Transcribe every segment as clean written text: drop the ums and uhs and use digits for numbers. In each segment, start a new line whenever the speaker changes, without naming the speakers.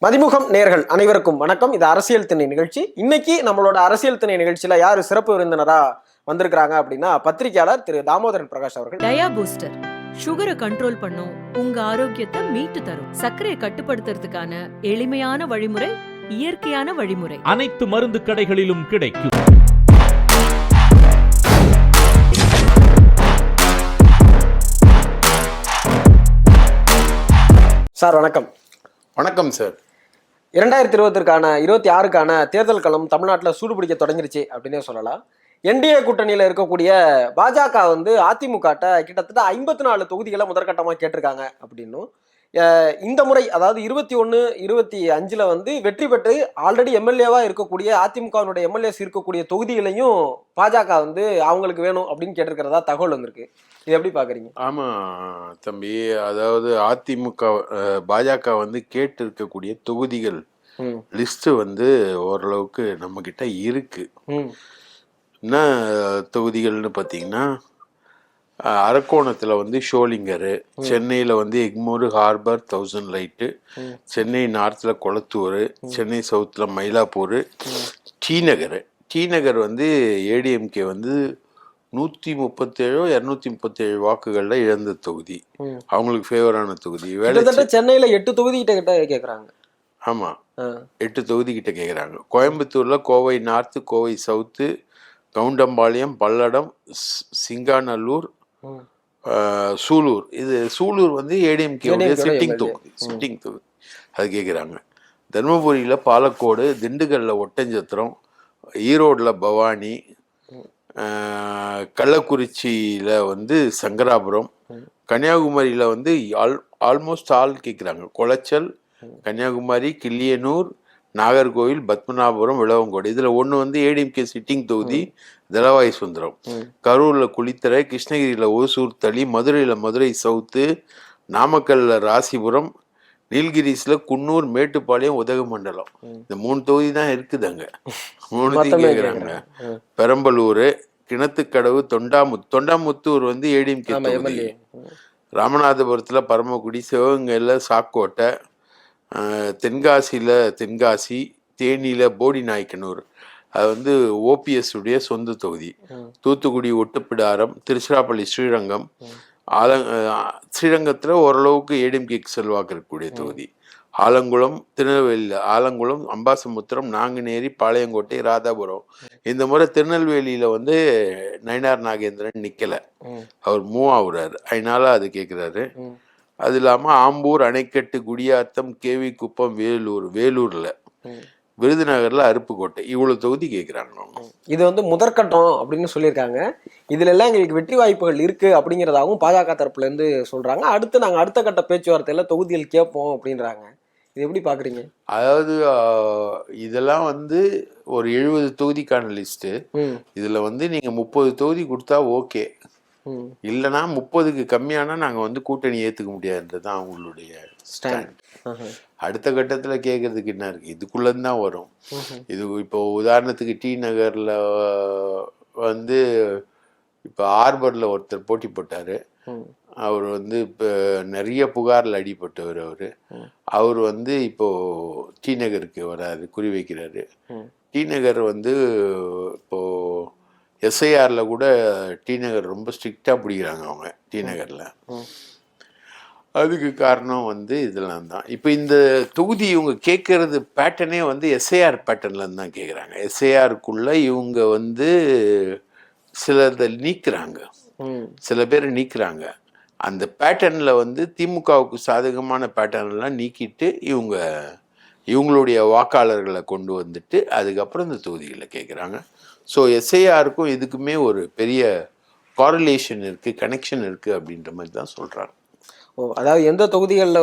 மதிமுகம் நேர்கள் அனைவருக்கும் வணக்கம். இது அரசியல் திணை நிகழ்ச்சி. இன்னைக்கு நம்மளோட அரசியல் திணை நிகழ்ச்சியில யாரு சிறப்பு விருந்தினரா வந்திருக்கிறாங்க அப்படின்னா பத்திரிகையாளர் திரு தாமோதரன் பிரகாஷ் அவர்கள்.
டயா பூஸ்டர் சுகரை கண்ட்ரோல் பண்ணும், உங்க ஆரோக்கியத்தை மீட்டு தரும். சர்க்கரையை கட்டுப்படுத்துறதுக்கான எளிமையான வழிமுறை, இயற்கையான வழிமுறை.
அனைத்து மருந்து கடைகளிலும் கிடைக்கும்.
சார் வணக்கம்.
வணக்கம் சார்.
2026க்கான தேர்தல் களம் தமிழ்நாட்டில் சூடுபிடிக்க தொடங்கிருச்சு அப்படின்னே சொல்லலாம். என்டிஏ கூட்டணியில் இருக்கக்கூடிய பாஜக அதிமுக கிட்டத்தட்ட 54 தொகுதிகளை முதற்கட்டமாக கேட்டிருக்காங்க அப்படின்னும், இந்த முறை அதாவது 21, 25 வெற்றி பெற்று ஆல்ரெடி எம்எல்ஏவா இருக்கக்கூடிய அதிமுகவினுடைய எம்எல்ஏஸ் இருக்கக்கூடிய தொகுதிகளையும் பாஜக அவங்களுக்கு வேணும் அப்படின்னு கேட்டிருக்கிறதா தகவல் வந்திருக்கு. இது எப்படி பாக்குறீங்க?
ஆமா தம்பி, அதாவது அதிமுக பாஜக கேட்டு இருக்கக்கூடிய தொகுதிகள் லிஸ்ட் ஓரளவுக்கு நம்ம கிட்ட இருக்கு. என்ன தொகுதிகள்னு பார்த்தீங்கன்னா, அரக்கோணத்தில் ஷோலிங்கரு, சென்னையில் எக்மோர் ஹார்பர் 1000 லைட்டு, சென்னை நார்த்தில் கொளத்தூர், சென்னை சவுத்தில் மயிலாப்பூர், டி நகர் ஏடிஎம்கே 137 237 வாக்குகள்ல இழந்த தொகுதி, அவங்களுக்கு ஃபேவரான தொகுதி.
சென்னையில 8 தொகுதி கிட்ட கேக்குறாங்க.
ஆமா, 8 தொகுதி கிட்ட கேக்குறாங்க. கோயம்புத்தூர்ல கோவை நார்த்து, கோவை சவுத்து, கவுண்டம்பாளையம், பல்லடம், சிங்காநல்லூர், சூலூர். இது சூலூர் ஏடிஎம்கே சிட்டிங் தொகுதி, அது கேட்குறாங்க. தர்மபுரியில் பாலக்கோடு, திண்டுக்கல்ல ஒட்டஞ்சத்திரம், ஈரோடில் பவானி, கள்ளக்குறிச்சியில் சங்கராபுரம், கன்னியாகுமரியில் ஆல்மோஸ்ட் ஆல் கேட்குறாங்க. குளச்சல், கன்னியாகுமரி, கிள்ளியனூர், நாகர்கோவில், பத்மநாபபுரம், விளவங்கோடு. இதில் ஒன்று ஏடிஎம்கே சிட்டிங் தொகுதி தலவாய் சுந்தரம், கரூரில் குளித்தரை, கிருஷ்ணகிரியில் ஓசூர் தளி, மதுரையில் மதுரை சவுத்து, நாமக்கல்ல ராசிபுரம், நீல்கிரிஸ்ல குன்னூர், மேட்டுப்பாளையம், உதகமண்டலம். இந்த 3 தொகுதி தான் இருக்குதுங்க. 3 கேட்குறாங்க. பெரம்பலூர், கிணத்துக்கடவு, தொண்டாமுத்தூர் ஏடிஎம்கே தொகுதி, ராமநாதபுரத்தில் பரமக்குடி, சிவகங்கையில் சாக்கோட்டை, தென்காசியில் தென்காசி, தேனியில் போடி நாயக்கனூர், அது ஓபிஎஸ் உடைய சொந்த தொகுதி, தூத்துக்குடி ஒட்டுப்பிடாரம், திருச்சிராப்பள்ளி ஸ்ரீரங்கம், ஸ்ரீரங்கத்தில் ஓரளவுக்கு ஏடிஎம்கேக்கு செல்வாக்கு இருக்கக்கூடிய தொகுதி, ஆலங்குளம், திருநெல்வேலியில் ஆலங்குளம், அம்பாசமுத்திரம், நாங்குநேரி, பாளையங்கோட்டை, ராதாபுரம். இந்த முறை திருநெல்வேலியில் நயினார் நாகேந்திரன் நிற்கலை, அவர் மூவ் ஆகுறாரு, அதனால அது கேட்குறாரு. அது இல்லாமல் ஆம்பூர், அணைக்கட்டு, குடியாத்தம், கேவி குப்பம், வேலூரில், விருதுநகர்ல அருப்புக்கோட்டை, இவ்வளவு தொகுதி கேட்குறாங்க.
இது முதற்கட்டம் அப்படின்னு சொல்லியிருக்காங்க. இதுல எல்லாம் எங்களுக்கு வெற்றி வாய்ப்புகள் இருக்கு அப்படிங்கிறதாகவும் பாஜக தரப்புல இருந்து சொல்றாங்க. அடுத்து நாங்க அடுத்த கட்ட பேச்சுவார்த்தையில தொகுதிகள் கேட்போம் அப்படின்றாங்க. இது எப்படி பாக்குறீங்க?
அதாவது இதெல்லாம் ஒரு 70 தொகுதிக்கான லிஸ்ட். இதுல நீங்க 30 தொகுதி கொடுத்தா ஓகே, இல்லைன்னா 30க்கு கம்மியானா நாங்க கூட்டணி ஏத்துக்க முடியாதுன்றதுதான் அவங்களுடைய ஸ்டாண்ட். அடுத்த கட்டத்துல கேட்கறதுக்கு என்ன இருக்கு, இதுக்குள்ளன்னு தான் வரும். இது இப்போ உதாரணத்துக்கு டி நகர்ல இப்போ ஹார்பர்ல ஒருத்தர் போட்டி போட்டாரு. அவர் இப்போ நிறைய புகாரில் அடிபட்டவர். அவர் இப்போ டி நகருக்கு வராரு, குறி வைக்கிறாரு. டி நகர் இப்போ எஸ்ஐஆர்ல கூட டி நகர் ரொம்ப ஸ்ட்ரிக்டா பிடிக்கிறாங்க அவங்க டி நகர்ல. அதுக்கு காரணம் இதெல்லாம் தான். இப்போ இந்த தொகுதி இவங்க கேட்கறது பேட்டர்னே எஸ்ஐஆர் பேட்டர்ன்ல இருந்து தான் கேட்குறாங்க. எஸ்ஐஆருக்குள்ள இவங்க சிலதை நீக்குறாங்க, சில பேரை நீக்குறாங்க. அந்த பேட்டர்ன்ல திமுகவுக்கு சாதகமான பேட்டர்ன்லாம் நீக்கிட்டு இவங்களுடைய வாக்காளர்களை கொண்டு வந்துட்டு அதுக்கப்புறம் இந்த தொகுதிகளை கேட்குறாங்க. ஸோ எஸ்ஐஆருக்கும் இதுக்குமே ஒரு பெரிய காரலேஷன் இருக்கு, கனெக்ஷன் இருக்கு அப்படின்ற மாதிரி தான் சொல்றாங்க.
அதாவது எந்த தொகுதிகளில்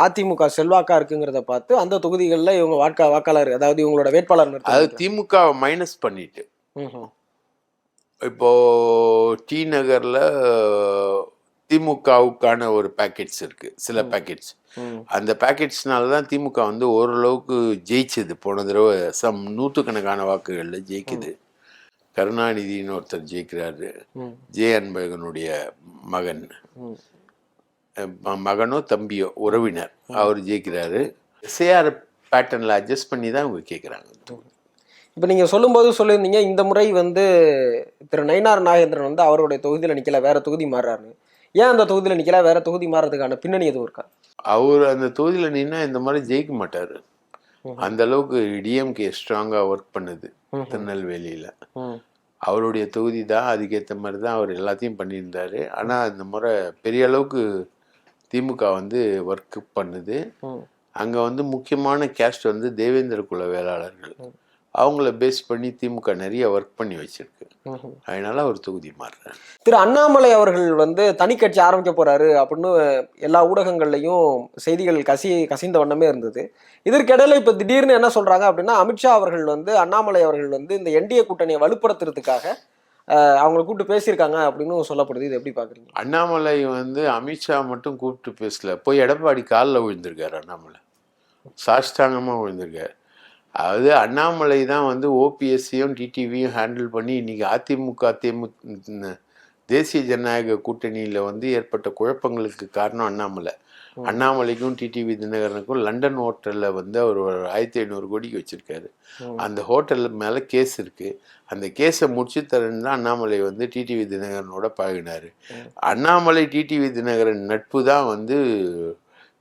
அதிமுக செல்வாக்கா இருக்குங்கிறத பார்த்து அந்த தொகுதிகளில் இவங்க வாக்காளர், அதாவது இவங்களோட வேட்பாளர்,
அதாவது திமுக மைனஸ் பண்ணிட்டு இப்போ டி நகர்ல திமுகவுக்கான ஒரு பேக்கெட்ஸ் இருக்கு, சில பேக்கெட்ஸ். அந்த பேக்கெட்ஸ்னால தான் திமுக ஓரளவுக்கு ஜெயிச்சது. போன தடவை நூற்றுக்கணக்கான வாக்குகள்ல ஜெயிக்குது. கருணாநிதினு ஒருத்தர் ஜெயிக்கிறாரு, ஜே அன்பழகனுடைய மகனோ தம்பியோ உறவினர், அவர் ஜெயிக்கிறாரு. எஸ்ஐஆர் பேட்டர்னில் அட்ஜஸ்ட் பண்ணி தான் இவங்க கேட்குறாங்க.
இப்போ நீங்கள் சொல்லும்போது சொல்லியிருந்தீங்க இந்த முறை வந்து திரு நயினார் நாகேந்திரன் வந்து அவருடைய தொகுதியில் நிற்கல, வேற தொகுதி மாறுறாருன்னு. ஏன் அந்த தொகுதியில் நிற்கல, வேற தொகுதி மாறுறதுக்கான பின்னணி எதுவும் இருக்கா?
அவர் அந்த தொகுதியில் நின்னா இந்த மாதிரி ஜெயிக்க மாட்டார். அந்த அளவுக்கு டிஎம்கே ஸ்ட்ராங்காக ஒர்க் பண்ணுது திருநெல்வேலியில். அவருடைய தொகுதி தான், அதுக்கேற்ற மாதிரி தான் அவர் எல்லாத்தையும் பண்ணியிருந்தாரு. ஆனால் இந்த முறை பெரிய அளவுக்கு திமுக வந்து ஒர்க் பண்ணுது. அங்கே வந்து முக்கியமான கேஸ்ட் வந்து தேவேந்திர குல வேளாளர்கள். அவங்கள பேஸ் பண்ணி திமுக நிறைய ஒர்க் பண்ணி வச்சிருக்கு. அதனால அவர் தொகுதி மாறுறாரு.
திரு அண்ணாமலை அவர்கள் வந்து தனி கட்சி ஆரம்பிக்க போறாரு அப்படின்னு எல்லா ஊடகங்கள்லையும் செய்திகள் கசிந்த வண்ணமே இருந்தது. இதற்கிடையில இப்ப திடீர்னு என்ன சொல்றாங்க அப்படின்னா, அமித்ஷா அவர்கள் வந்து அண்ணாமலை அவர்கள் வந்து இந்த என்டிஏ கூட்டணியை வலுப்படுத்துறதுக்காக அவங்களை கூப்பிட்டு பேசியிருக்காங்க அப்படின்னு சொல்லப்படுது. இது எப்படி பாக்குறீங்க?
அண்ணாமலை வந்து அமித்ஷா மட்டும் கூப்பிட்டு பேசல, போய் எடப்பாடி காலில் விழுந்திருக்காரு. அண்ணாமலை சாஷ்டாங்கமாக விழுந்திருக்காரு. அதாவது அண்ணாமலை தான் வந்து ஓபிஎஸ்சியும் டிடிவியும் ஹேண்டில் பண்ணி இன்னைக்கு அதிமுக தேசிய ஜனநாயக கூட்டணியில் வந்து ஏற்பட்ட குழப்பங்களுக்கு காரணம் அண்ணாமலை. அண்ணாமலைக்கும் டிடிவி தினகரனுக்கும் லண்டன் ஹோட்டலில் வந்து அவர் 1500 கோடிக்கு வச்சுருக்காரு. அந்த ஹோட்டல் மேலே கேஸ் இருக்குது. அந்த கேஸை முடிச்சு தரேன்னு தான் அண்ணாமலை வந்து டிடிவி தினகரனோட பழகினார். அண்ணாமலை டிடிவி தினகரன் நட்பு தான் வந்து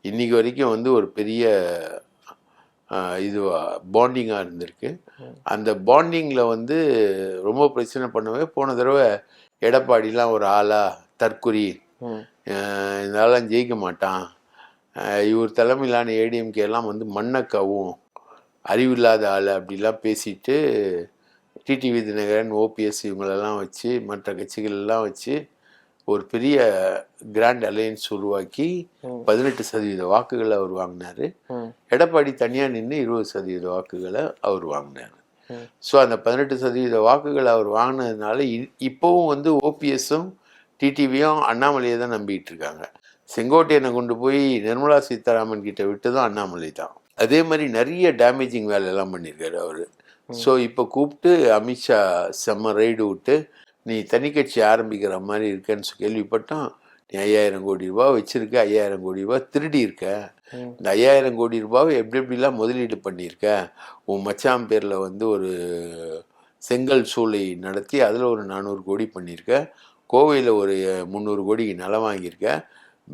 இன்னைக்கு வரைக்கும் வந்து ஒரு பெரிய இது பாண்டிங்காக இருந்திருக்கு. அந்த பாண்டிங்கில் வந்து ரொம்ப பிரச்சனை பண்ணவே போன தடவை எடப்பாடிலாம் ஒரு ஆளா தற்குறி, இதெல்லாம் ஜெயிக்க மாட்டான், இவர் தலைமையிலான ஏடிஎம்கே எல்லாம் வந்து மண்ணக்கவும் அறிவில்லாத ஆள் அப்படிலாம் பேசிட்டு டிடிவி தினகரன் ஓபிஎஸ் இவங்களெல்லாம் வச்சு மற்ற கட்சிகளெல்லாம் வச்சு ஒரு பெரிய கிராண்ட் அலையன்ஸ் உருவாக்கி 18% வாக்குகளை அவர் வாங்கினார். எடப்பாடி தனியாக நின்று 20% வாக்குகளை அவர் வாங்கினார். ஸோ அந்த 18% வாக்குகளை அவர் வாங்கினதுனால இப்போவும் வந்து ஓபிஎஸும் டிடிவியும் அண்ணாமலையை தான் நம்பிக்கிட்டு இருக்காங்க. செங்கோட்டையனை கொண்டு போய் நிர்மலா சீதாராமன் கிட்ட விட்டு தான் அண்ணாமலை தான். அதே மாதிரி நிறைய டேமேஜிங் வேலையெல்லாம் பண்ணியிருக்காரு அவர். ஸோ இப்போ கூப்பிட்டு அமித்ஷா செம்ம ரைடு விட்டு நீ தனி கட்சி ஆரம்பிக்கிற மாதிரி இருக்கேன்னு கேள்விப்பட்டோம். நீ 5000 கோடி ரூபாய் வச்சிருக்க, 5000 கோடி ரூபாய் திருடி இருக்க, இந்த 5000 கோடி ரூபாவை எப்படி எப்படிலாம் முதலீடு பண்ணியிருக்க, உன் மச்சான் பேரில் வந்து ஒரு செங்கல் சூளை நடத்தி அதில் ஒரு 400 கோடி பண்ணியிருக்க, கோவையில் ஒரு 300 கோடிக்கு நிலம் வாங்கியிருக்க,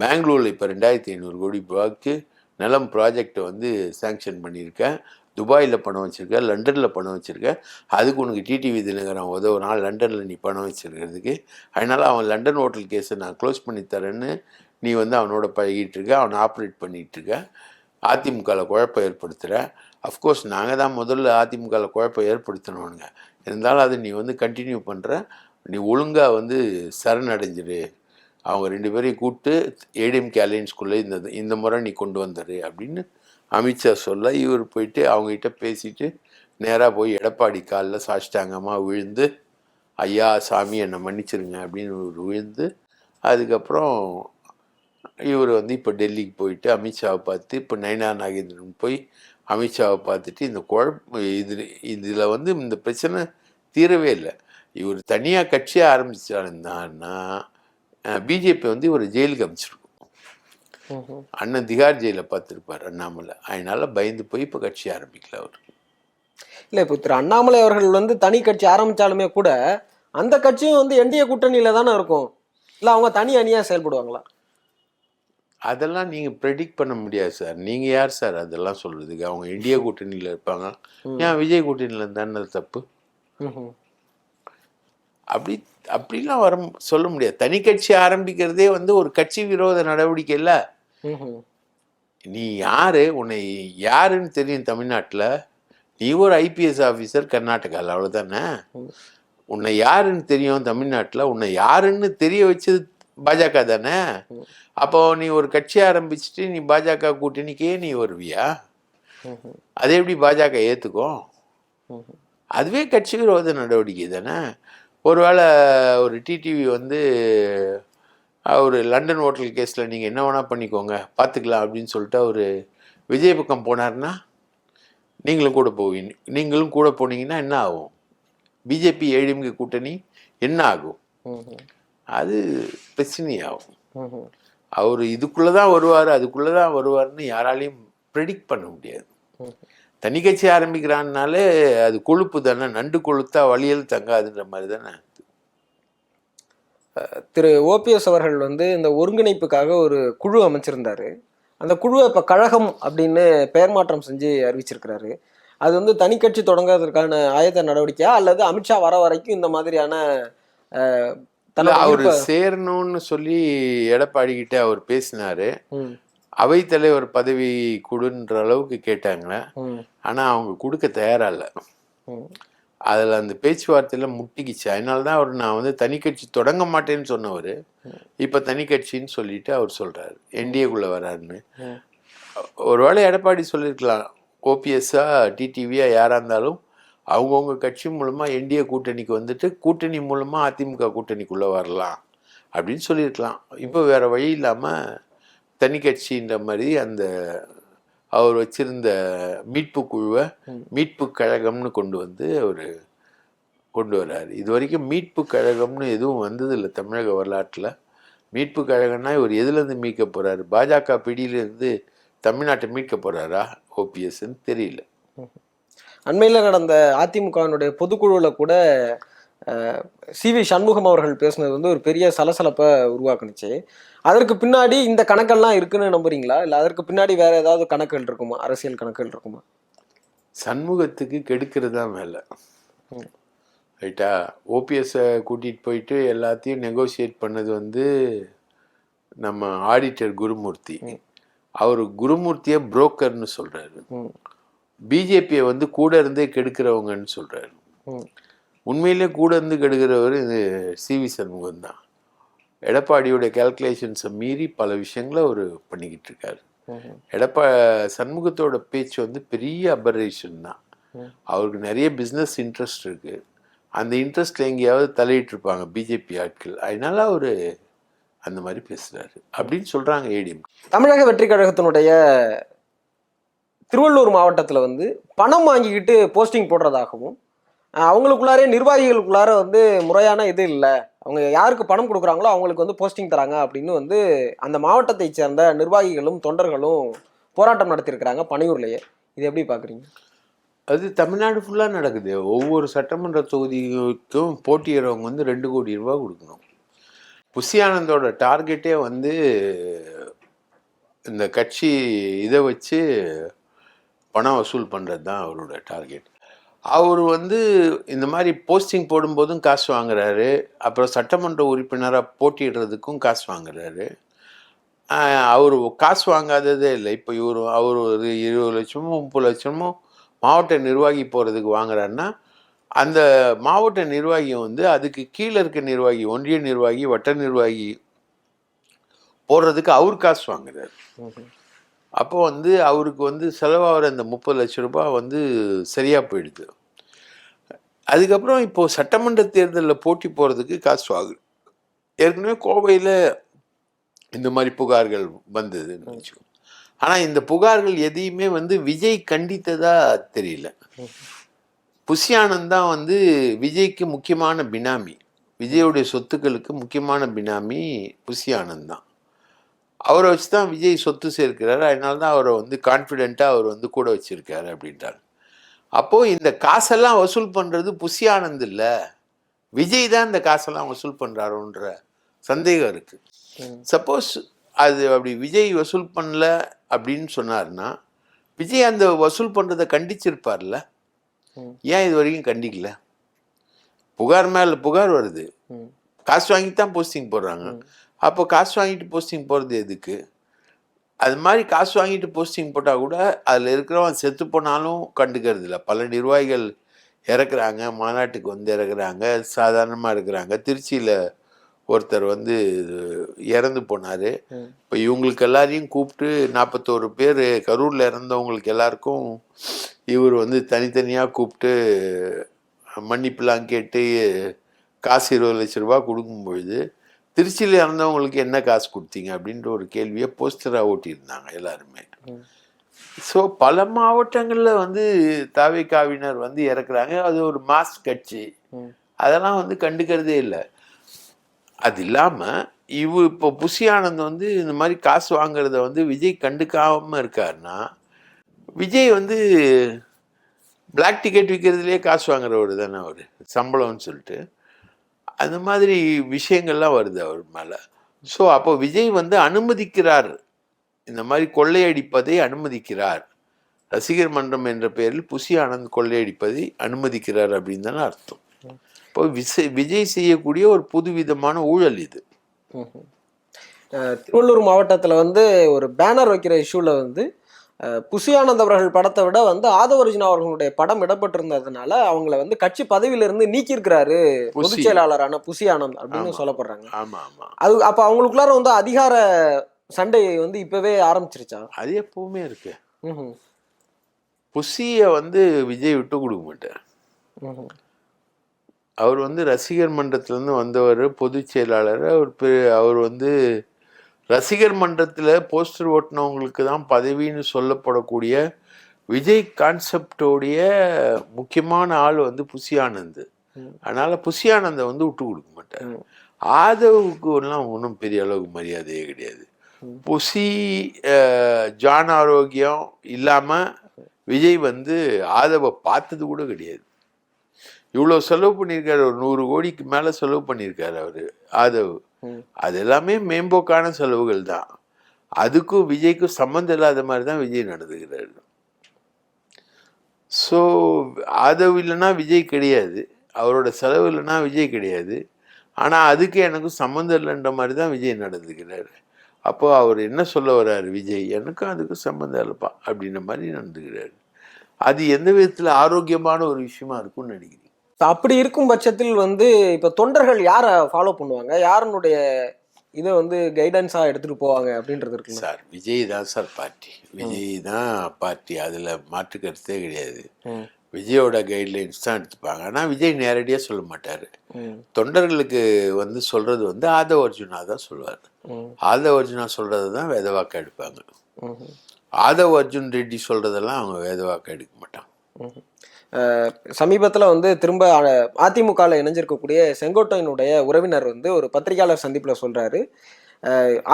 பெங்களூரில் இப்போ 2500 கோடி ரூபாய்க்கு நிலம் ப்ராஜெக்டை வந்து சேங்ஷன் பண்ணியிருக்க, துபாயில் பணம் வச்சுருக்க, லண்டனில் பணம் வச்சுருக்க, அதுக்கு உனக்கு டிடிவி தினகரன் உதவுனான் லண்டனில் நீ பணம் வச்சுருக்கிறதுக்கு. அதனால் அவன் லண்டன் ஹோட்டல் கேஸை நான் க்ளோஸ் பண்ணி தரேன்னு நீ வந்து அவனோட பழகிட்டு இருக்க, அவனை ஆப்ரேட் பண்ணிகிட்ருக்க, அதிமுகவில் குழப்பம் ஏற்படுத்துகிற. அஃப்கோர்ஸ் நாங்கள் தான் முதல்ல அதிமுகவில் குழப்பம் ஏற்படுத்தணுங்க, இருந்தாலும் அதை நீ வந்து கண்டினியூ பண்ணுற. நீ ஒழுங்காக வந்து சரணடைஞ்சிரு, அவங்க 2 பேரையும் கூப்பிட்டு ஏடிஎம்கே அலையன்ஸ்குள்ளே இந்த முறை நீ கொண்டு வந்துரு அப்படின்னு அமித்ஷா சொல்ல, இவர் போயிட்டு அவங்ககிட்ட பேசிட்டு நேராக போய் எடப்பாடி காலில் சாஷ்டாங்கமாக விழுந்து, ஐயா சாமி என்னை மன்னிச்சிருங்க அப்படின்னு விழுந்து, அதுக்கப்புறம் இவர் வந்து இப்போ டெல்லிக்கு போயிட்டு அமித்ஷாவை பார்த்து, இப்போ நயினார் நாகேந்திரன் போய் அமித்ஷாவை பார்த்துட்டு இந்த குழப்பம் இதில் வந்து இந்த பிரச்சனை தீரவே இல்லை. இவர் தனியாக கட்சியாக ஆரம்பித்தாருன்னா பிஜேபி வந்து இவர் ஜெயிலுக்கு அமைச்சிருக்கும். அண்ணன் திகார் ஜெயில பார்த்துருப்பார் அண்ணாமலை. அதனால பயந்து போய் இப்போ கட்சி ஆரம்பிக்கல அவர்.
இல்லை, இப்போ திரு அண்ணாமலை அவர்கள் வந்து தனி கட்சி ஆரம்பித்தாலுமே கூட அந்த கட்சியும் வந்து என்டிஏ கூட்டணியில் தானே இருக்கும். இல்லை அவங்க தனி அணியாக செயல்படுவாங்களா?
அதெல்லாம் நீங்கள் ப்ரெடிக்ட் பண்ண முடியாது சார். நீங்கள் யார் சார் அதெல்லாம் சொல்கிறதுக்கு? அவங்க என்டிஏ கூட்டணியில் இருப்பாங்க. ஏன் விஜய் கூட்டணியில் இருந்தானது தப்பு? அப்படிலாம் சொல்ல முடியாது. தனி கட்சி ஆரம்பிக்கிறதே வந்து ஒரு கட்சி விரோத நடவடிக்கை இல்லை. நீ யாரு, உன்னை யாருன்னு தெரியும் தமிழ்நாட்டில்? நீ ஒரு ஐபிஎஸ் ஆஃபீஸர் கர்நாடகாவில், அவ்வளோதானே. உன்னை யாருன்னு தெரியும் தமிழ்நாட்டில்? உன்னை யாருன்னு தெரிய வச்சது பாஜக தானே. அப்போ நீ ஒரு கட்சி ஆரம்பிச்சுட்டு நீ பாஜக கூட்டணிக்கே நீ வருவியா? அதை எப்படி பாஜக ஏற்றுக்கும்? அதுவே கட்சி விரோத நடவடிக்கை தானே. ஒருவேளை ஒரு டிடிவி வந்து ஒரு லண்டன் ஹோட்டல் கேஸில் நீங்கள் என்ன வேணால் பண்ணிக்கோங்க பார்த்துக்கலாம் அப்படின்னு சொல்லிட்டு அவர் விஜய் பக்கம் போனார்னா நீங்களும் கூட போனீங்கன்னா என்ன ஆகும்? பிஜேபி ஏடிஎம்கே கூட்டணி என்ன ஆகும்? அது பிரச்சனையாகும். அவர் இதுக்குள்ளே தான் வருவார் அதுக்குள்ளே தான் வருவார்னு யாராலையும் ப்ரெடிக்ட் பண்ண முடியாது. தனி கட்சி ஆரம்பிக்கிறான்னாலே அது கொழுப்பு தானே, நண்டு கொழுத்தா வழியில் தங்காதுன்ற மாதிரி தானே.
திரு ஓபிஎஸ் அவர்கள் வந்து இந்த ஒருங்கிணைப்புக்காக ஒரு குழு அமைச்சிருந்தாரு. அந்த குழுவை இப்போ கழகம் அப்படின்னு பெயர் மாற்றம் செஞ்சு அறிவிச்சிருக்கிறாரு. அது வந்து தனி கட்சி தொடங்குறதுக்கான ஆயத்த நடவடிக்கையா அல்லது அமித்ஷா வர வரைக்கும் இந்த மாதிரியான
அவர் சேரணும்னு சொல்லி எடப்பாடி கிட்ட அவர் பேசினாரு. அவைத்தலைவர் பதவி கொடுன்ற அளவுக்கு கேட்டாங்க. ஆனா அவங்க கொடுக்க தயாரா இல்லை. அதில் அந்த பேச்சுவார்த்தையில் முட்டிக்கிச்சு. அதனால்தான் அவர் நான் வந்து தனி கட்சி தொடங்க மாட்டேன்னு சொன்னவர் இப்போ தனி கட்சின்னு சொல்லிட்டு அவர் சொல்கிறாரு என்டிஏக்குள்ளே வராருன்னு. ஒருவேளை எடப்பாடி சொல்லியிருக்கலாம், ஓபிஎஸ்ஸா டிடிவியா யாராக இருந்தாலும் அவங்கவுங்க கட்சி மூலமாக என்டிஏ கூட்டணிக்கு வந்துட்டு கூட்டணி மூலமாக அதிமுக கூட்டணிக்குள்ளே வரலாம் அப்படின்னு சொல்லியிருக்கலாம். இப்போ வேறு வழி இல்லாமல் தனி கட்சின்ற மாதிரி அந்த அவர் வச்சிருந்த மீட்பு குழுவை மீட்பு கழகம்னு அவர் கொண்டு வர்றாரு. இது வரைக்கும் மீட்பு கழகம்னு எதுவும் வந்ததில்லை தமிழக வரலாற்றில். மீட்பு கழகம்னா இவர் எதுலேருந்து மீட்க போகிறாரு? பாஜக பிடியிலேருந்து தமிழ்நாட்டை மீட்க போகிறாரா ஓபிஎஸ்ன்னு தெரியல.
அண்மையில் நடந்த அதிமுகவினுடைய பொதுக்குழுவில் கூட சிவி சண்முகம் அவர்கள் பேசுனது வந்து ஒரு பெரிய சலசலப்பை உருவாக்குனுச்சு. அதற்கு பின்னாடி இந்த கணக்கெல்லாம் இருக்குன்னு நம்புறீங்களா, இல்லை அதற்கு பின்னாடி வேற ஏதாவது கணக்குகள் இருக்குமா, அரசியல் கணக்குகள் இருக்குமா?
சண்முகத்துக்கு கெடுக்கிறது தான் வேலை, ரைட்டா? ஓபிஎஸ்ஸை கூட்டிகிட்டு போயிட்டு எல்லாத்தையும் நெகோசியேட் பண்ணது வந்து நம்ம ஆடிட்டர் குருமூர்த்தி. அவர் குருமூர்த்தியை புரோக்கர்னு சொல்கிறாரு. பிஜேபியை வந்து கூட இருந்தே கெடுக்கிறவங்கன்னு சொல்கிறாரு. உண்மையிலே கூட இருந்து கெடுக்கிறவர் இது சிவி சண்முகம் தான். எடப்பாடியோட கேல்குலேஷன்ஸை மீறி பல விஷயங்களை அவர் பண்ணிக்கிட்டு இருக்காரு. சண்முகத்தோட பேச்சு வந்து பெரிய அபரேஷன் தான். அவருக்கு நிறைய பிஸ்னஸ் இன்ட்ரெஸ்ட் இருக்கு. அந்த இன்ட்ரெஸ்ட்ல எங்கேயாவது தலையிட்டு இருப்பாங்க பிஜேபி ஆட்கள். அதனால அவர் அந்த மாதிரி பேசுறாரு அப்படின்னு சொல்றாங்க ஏடிஎம்.
தமிழக வெற்றி கழகத்தினுடைய திருவள்ளூர் மாவட்டத்தில் வந்து பணம் வாங்கிக்கிட்டு போஸ்டிங் போடுறதாகவும், அவங்களுக்குள்ளாரே நிர்வாகிகளுக்குள்ளார வந்து முறையான இது இல்லை, அவங்க யாருக்கு பணம் கொடுக்குறாங்களோ அவங்களுக்கு வந்து போஸ்டிங் தராங்க அப்படின்னு வந்து அந்த மாவட்டத்தை சேர்ந்த நிர்வாகிகளும் தொண்டர்களும் போராட்டம் நடத்தியிருக்கிறாங்க பனையூர்லேயே. இது எப்படி பார்க்குறீங்க?
அது தமிழ்நாடு ஃபுல்லாக நடக்குது. ஒவ்வொரு சட்டமன்ற தொகுதிக்கும் போட்டியிடறவங்க வந்து 2 கோடி ரூபா கொடுக்கணும். புஷி ஆனந்தோட டார்கெட்டே வந்து இந்த கட்சி இதை வச்சு பணம் வசூல் பண்ணுறது தான் அவரோட டார்கெட். அவர் வந்து இந்த மாதிரி போஸ்டிங் போடும்போதும் காசு வாங்குறாரு, அப்புறம் சட்டமன்ற உறுப்பினராக போட்டியிடுறதுக்கும் காசு வாங்குறாரு. அவர் காசு வாங்காததே இல்லை. இப்போ அவர் ஒரு 20 லட்சமோ 30 லட்சமோ மாவட்ட நிர்வாகி போகிறதுக்கு வாங்குறாருன்னா, அந்த மாவட்ட நிர்வாகி வந்து அதுக்கு கீழே இருக்க நிர்வாகி, ஒன்றிய நிர்வாகி, வட்ட நிர்வாகி போடுறதுக்கு அவர் காசு வாங்குறாரு. அப்போ வந்து அவருக்கு வந்து செலவாகிற அந்த 30 லட்சம் ரூபாய் வந்து சரியாக போயிடுது. அதுக்கப்புறம் இப்போது சட்டமன்ற தேர்தலில் போட்டி போகிறதுக்கு காசு வாங்குது. ஏற்கனவே கோவையில் இந்த மாதிரி புகார்கள் வந்ததுன்னு வச்சுக்கோங்க. ஆனால் இந்த புகார்கள் எதையுமே வந்து விஜய் கண்டித்ததா தெரியல. புஷி ஆனந்த் தான் வந்து விஜய்க்கு முக்கியமான பினாமி, விஜயோடைய சொத்துக்களுக்கு முக்கியமான பினாமி புஷி ஆனந்த் தான். அவரை வச்சு தான் விஜய் சொத்து சேர்க்கிறாரு. அதனால தான் அவரை வந்து கான்ஃபிடென்ட்டாக அவர் வந்து கூட வச்சிருக்காரு அப்படின்றாரு. அப்போது இந்த காசெல்லாம் வசூல் பண்ணுறது புஷி ஆனந்த் இல்லை, விஜய் தான் இந்த காசெல்லாம் வசூல் பண்ணுறாரோன்ற சந்தேகம் இருக்குது. சப்போஸ் அது அப்படி விஜய் வசூல் பண்ணல அப்படின்னு சொன்னார்னா, விஜய் அந்த வசூல் பண்ணுறதை கண்டிச்சிருப்பார்ல. ஏன் இது வரைக்கும் கண்டிக்கல? புகார் மேலே புகார் வருது, காசு வாங்கிட்டு தான் போஸ்டிங் போடுறாங்க. அப்போ காசு வாங்கிட்டு போஸ்டிங் போகிறது எதுக்கு? அது மாதிரி காசு வாங்கிட்டு போஸ்டிங் போட்டால் கூட அதில் இருக்கிறவன் செத்து போனாலும் கண்டுக்கிறது இல்லை. பல நிர்வாகிகள் இறக்குறாங்க, மாநாட்டுக்கு வந்து இறக்குறாங்க, சாதாரணமாக இருக்கிறாங்க. திருச்சியில் ஒருத்தர் வந்து இறந்து போனார். இப்போ இவங்களுக்கு எல்லாரையும் கூப்பிட்டு 41 பேர் கரூரில் இறந்தவங்களுக்கு எல்லாருக்கும் இவர் வந்து தனித்தனியாக கூப்பிட்டு மன்னிப்புலாம் கேட்டு காசு 20 லட்ச ரூபா கொடுக்கும்பொழுது திருச்சியில் இறந்தவங்களுக்கு என்ன காசு கொடுத்தீங்க அப்படின்ற ஒரு கேள்வியை போஸ்டராக ஓட்டியிருந்தாங்க எல்லாருமே. ஸோ பல மாவட்டங்களில் வந்து தாவேகாவினர் வந்து இறக்குறாங்க. அது ஒரு மாஸ் கட்சி, அதெல்லாம் வந்து கண்டுக்கிறதே இல்லை. அது இல்லாமல் இப்போ புஷி ஆனந்த் வந்து இந்த மாதிரி காசு வாங்குறத வந்து விஜய் கண்டுக்காமல் இருக்காருன்னா, விஜய் வந்து பிளாக் டிக்கெட் விற்கிறதுலேயே காசு வாங்குறவர் தானே அவர், சம்பளம்னு சொல்லிட்டு. அந்த மாதிரி விஷயங்கள்லாம் வருது அவர் மேலே. ஸோ அப்போ விஜய் வந்து அனுமதிக்கிறார், இந்த மாதிரி கொள்ளையடிப்பதை அனுமதிக்கிறார். ரசிகர் மன்றம் என்ற பெயரில் புசி ஆனந்த் கொள்ளையடிப்பதை அனுமதிக்கிறார் அப்படின்னு தானே அர்த்தம். இப்போ விஜய் செய்யக்கூடிய ஒரு புதுவிதமான ஊழல் இது.
திருவள்ளூர் மாவட்டத்தில் வந்து ஒரு பேனர் வைக்கிற இஷ்யூவில் வந்து புசி ஆனந்த் அவர்கள் படத்தை விட வந்து ஆதவர்ஜுனா அவர்களுடைய படம் இடம்பெற்றிருந்ததுனால அவங்கள வந்து கட்சி பதவியிலிருந்து நீக்கியிருக்கிறாரு பொதுச் செயலாளரான புசி ஆனந்த் அப்படின்னு சொல்லப்படுறாங்க.
ஆமா ஆமா.
அது அப்ப அவங்களுக்குள்ளார வந்து அதிகார சண்டை வந்து இப்பவே ஆரம்பிச்சிருச்சா?
அது எப்பவுமே இருக்கு. புசிய வந்து விஜய் விட்டு கொடுக்க மாட்டார். அவர் வந்து ரசிகர் மன்றத்திலேருந்து வந்தவர், பொதுச் செயலாளர். அவர் வந்து ரசிகர் மன்றத்தில் போஸ்டர் ஓட்டினவங்களுக்கு தான் பதவின்னு சொல்லப்படக்கூடிய விஜய் கான்செப்டோடைய முக்கியமான ஆள் வந்து புசி ஆனந்த். அதனால புசி ஆனந்தை வந்து விட்டு கொடுக்க மாட்டார். ஆதவுக்கு எல்லாம் ஒன்றும் பெரிய அளவுக்கு மரியாதையே கிடையாது. புசி ஜான் ஆரோக்கியம் இல்லாமல் விஜய் வந்து ஆதவை பார்த்தது கூட கிடையாது. இவ்வளோ செலவு பண்ணியிருக்காரு, ஒரு 100 கோடிக்கு மேலே செலவு பண்ணியிருக்காரு அவர் ஆதவ். அது எல்லாமே மேம்போக்கான செலவுகள் தான். அதுக்கும் விஜய்க்கும் சம்மந்தம் இல்லாத மாதிரி தான் விஜய் நடந்துக்கிறாரு. ஸோ ஆதவ் இல்லைன்னா விஜய் கிடையாது, அவரோட செலவு இல்லைன்னா விஜய் கிடையாது. ஆனால் அதுக்கு எனக்கும் சம்மந்தம் இல்லைன்ற மாதிரி தான் விஜய் நடந்துக்கிறாரு. அப்போ அவர் என்ன சொல்ல வர்றாரு விஜய், எனக்கும் அதுக்கும் சம்மந்தம் இல்லைப்பா அப்படின்ற மாதிரி நடந்துக்கிறாரு. அது எந்த விதத்தில் ஆரோக்கியமான ஒரு விஷயமா இருக்கும்னு நினைக்கிறேன்.
அப்படி இருக்கும் பட்சத்தில் வந்து இப்போ தொண்டர்கள் யாரை ஃபாலோ பண்ணுவாங்க, யாருனுடைய இதை வந்து கைடன்ஸாக எடுத்துகிட்டு போவாங்க அப்படின்றது இருக்கு
சார். விஜய் தான் சார் பார்ட்டி, விஜய் தான் பார்ட்டி, அதில் மாற்று கருத்தே கிடையாது. விஜயோட கைட்லைன்ஸ் தான் எடுத்துப்பாங்க. ஆனால் விஜய் நேரடியாக சொல்ல மாட்டார். தொண்டர்களுக்கு வந்து சொல்கிறது வந்து ஆதவ் அர்ஜுனா தான் சொல்லுவார். ஆதவ் அர்ஜுனா சொல்கிறது தான் வேதவாக்க எடுப்பாங்க. ஆதவ் அர்ஜுன் ரெட்டி சொல்கிறதெல்லாம் அவங்க வேதவாக்க எடுக்க மாட்டாங்க.
சமீபத்தில் வந்து திரும்ப அதிமுகவில் இணைஞ்சிருக்கக்கூடிய செங்கோட்டையனுடைய உறவினர் வந்து ஒரு பத்திரிகையாளர் சந்திப்பில் சொல்கிறாரு,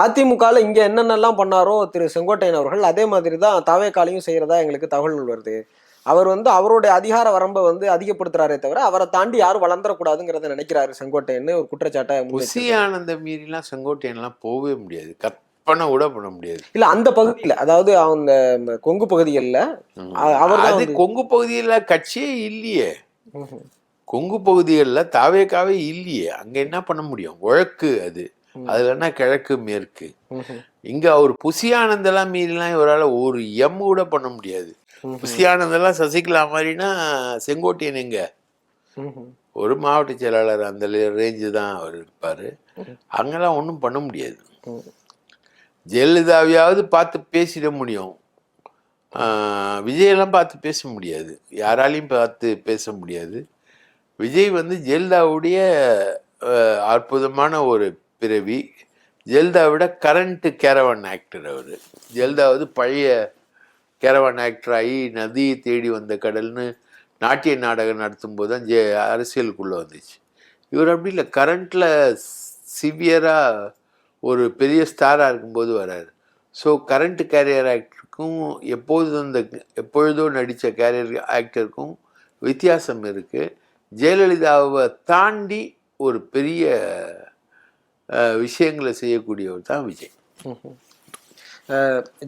அதிமுகவில் இங்கே என்னென்னலாம் பண்ணாரோ திரு செங்கோட்டையன் அவர்கள் அதே மாதிரி தான் தாவேக்காலையும் செய்கிறதா எங்களுக்கு தகவல்கள் வருது. அவர் வந்து அவருடைய அதிகார வரம்பை வந்து அதிகப்படுத்துறாரே தவிர அவரை தாண்டி யாரும் வளர்ந்துடக்கூடாதுங்கிறத நினைக்கிறாரு செங்கோட்டையன் ஒரு குற்றச்சாட்டை.
புசி ஆனந்த மீறிலாம் செங்கோட்டையன்லாம் போகவே முடியாது, கற்பனை கூட பண்ண முடியாது.
இல்ல அந்த பகுதியில், அதாவது அந்த கொங்கு பகுதிகளில் அவர்
அது கொங்கு பகுதியில் கட்சியே இல்லையே. கொங்கு பகுதிகளில் தாவேக்காவே இல்லையே. அங்க என்ன பண்ண முடியும்? வழக்கு அது, அதுல என்ன கிழக்கு மேற்கு. இங்க அவர் புசி ஆனந்தெல்லாம் மீறிலாம் இவரால் ஒரு எம் கூட பண்ண முடியாது. புசி ஆனந்தெல்லாம் சசிகலா மாதிரினா செங்கோட்டையன் எங்க ஒரு மாவட்ட செயலாளர் அந்த ரேஞ்சு தான் அவர் இருப்பாரு. அங்கெல்லாம் ஒன்றும் பண்ண முடியாது. ஜெயலலிதாவையாவது பார்த்து பேசிட முடியும், விஜயெல்லாம் பார்த்து பேச முடியாது, யாராலையும் பார்த்து பேச முடியாது. விஜய் வந்து ஜெயலலிதாவுடைய அற்புதமான ஒரு பிறவி. ஜெயலலிதாவோட கரண்ட் கேரவான் ஆக்டர் அவர். ஜெயலலிதாவது பழைய கேரவான் ஆக்டர் ஆகி நதியை தேடி வந்த கடல்னு நாட்டிய நாடகம் நடத்தும் போது தான் அரசியலுக்குள்ளே வந்துச்சு. இவர் அப்படி இல்லை, கரண்ட்டில் சிவியராக ஒரு பெரிய ஸ்டாராக இருக்கும்போது வராரு. ஸோ கரண்ட் கேரியர் ஆக்டருக்கும் எப்பொழுதோ நடித்த கேரியர் ஆக்டருக்கும் வித்தியாசம் இருக்குது. ஜெயலலிதாவை தாண்டி ஒரு பெரிய விஷயங்களை செய்யக்கூடியவர் தான் விஜய்.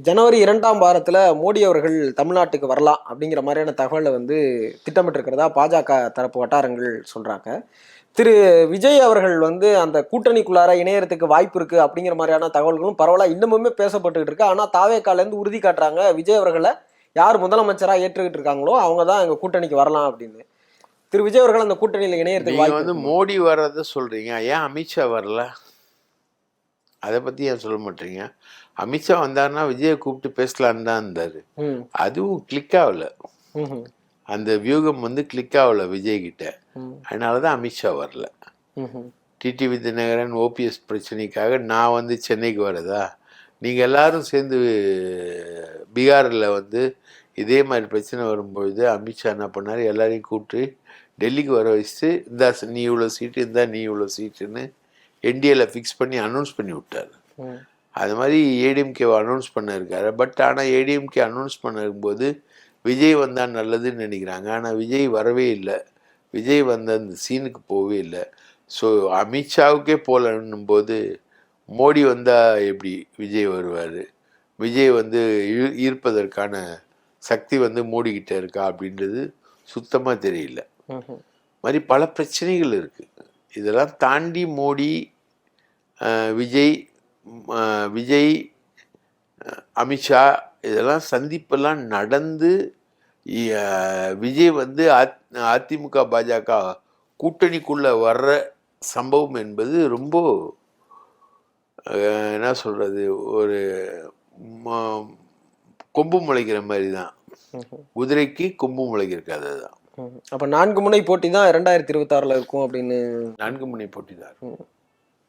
ஜனவரி 2ஆம் வாரத்தில் மோடி அவர்கள் தமிழ்நாட்டுக்கு வரலாம் அப்படிங்கிற மாதிரியான தகவலை வந்து திட்டமிட்டிருக்கிறதா பாஜக தரப்பு வட்டாரங்கள் சொல்கிறாங்க. திரு விஜய் அவர்கள் வந்து அந்த கூட்டணிக்குள்ளார இணையறதுக்கு வாய்ப்பு இருக்குது அப்படிங்கிற மாதிரியான தகவல்களும் பரவலாக இன்னமுமே பேசப்பட்டுக்கிட்டு இருக்கு. ஆனால் தாவேக்காலேருந்து உறுதி காட்டுறாங்க, விஜய் அவர்களை யார் முதலமைச்சராக ஏற்றுக்கிட்டு இருக்காங்களோ அவங்க தான் எங்கள் கூட்டணிக்கு வரலாம் அப்படின்னு. திரு விஜய் அவர்கள் அந்த கூட்டணியில் இணையறதுக்கு வாய்ப்பு
வந்து மோடி வர்றதை சொல்கிறீங்க, ஏன் அமித்ஷா வரல? அதை பற்றி ஏன் சொல்ல மாட்டீங்க? அமித்ஷா வந்தாருன்னா விஜயை கூப்பிட்டு பேசலான்னு தான் இருந்தார். அதுவும் கிளிக் ஆகல, அந்த வியூகம் வந்து கிளிக் ஆகல விஜய் கிட்ட. அதனால தான் அமித்ஷா வரல. டிடிவி தினகரன் ஓபிஎஸ் பிரச்சனைக்காக நான் வந்து சென்னைக்கு வரதா? நீங்கள் எல்லாரும் சேர்ந்து பீகாரில் வந்து இதே மாதிரி பிரச்சனை வரும்பொழுது அமித்ஷா என்ன பண்ணார், எல்லாரையும் கூப்பிட்டு டெல்லிக்கு வர வச்சுட்டு இந்தா நீ இவ்வளோ சீட்டு, இந்தா நீ இவ்வளோ சீட்டுன்னு என்டிஏல ஃபிக்ஸ் பண்ணி அனௌன்ஸ் பண்ணி விட்டார். அது மாதிரி ஏடிஎம்கே அனௌன்ஸ் பண்ணியிருக்காரு. பட் ஆனால் ஏடிஎம்கே அனௌன்ஸ் பண்ணிருக்கும்போது விஜய் வந்தால் நல்லதுன்னு நினைக்கிறாங்க. ஆனால் விஜய் வரவே இல்லை. விஜய் வந்த அந்த சீனுக்கு போகவே இல்லை. ஸோ அமித்ஷாவுக்கே போகலன்னும் போது மோடி வந்தால் எப்படி விஜய் வருவார்? விஜய் வந்து ஈர்ப்பதற்கான சக்தி வந்து மோடிக்கிட்ட இருக்கா அப்படின்றது சுத்தமாக தெரியல. மாதிரி பல பிரச்சனைகள் இருக்குது. இதெல்லாம் தாண்டி மோடி, விஜய் விஜய் அமித்ஷா இதெல்லாம் சந்திப்பெல்லாம் நடந்து விஜய் வந்து அதிமுக பாஜக கூட்டணிக்குள்ளே வர்ற சம்பவம் என்பது ரொம்ப என்ன சொல்கிறது, ஒரு கொம்பு முளைக்கிற மாதிரி தான். குதிரைக்கு கொம்பு முளைக்கிற கதை தான்.
அப்போ 4 முனை போட்டி தான் 2026 இருக்கும் அப்படின்னு.
4 முனை போட்டி தான்.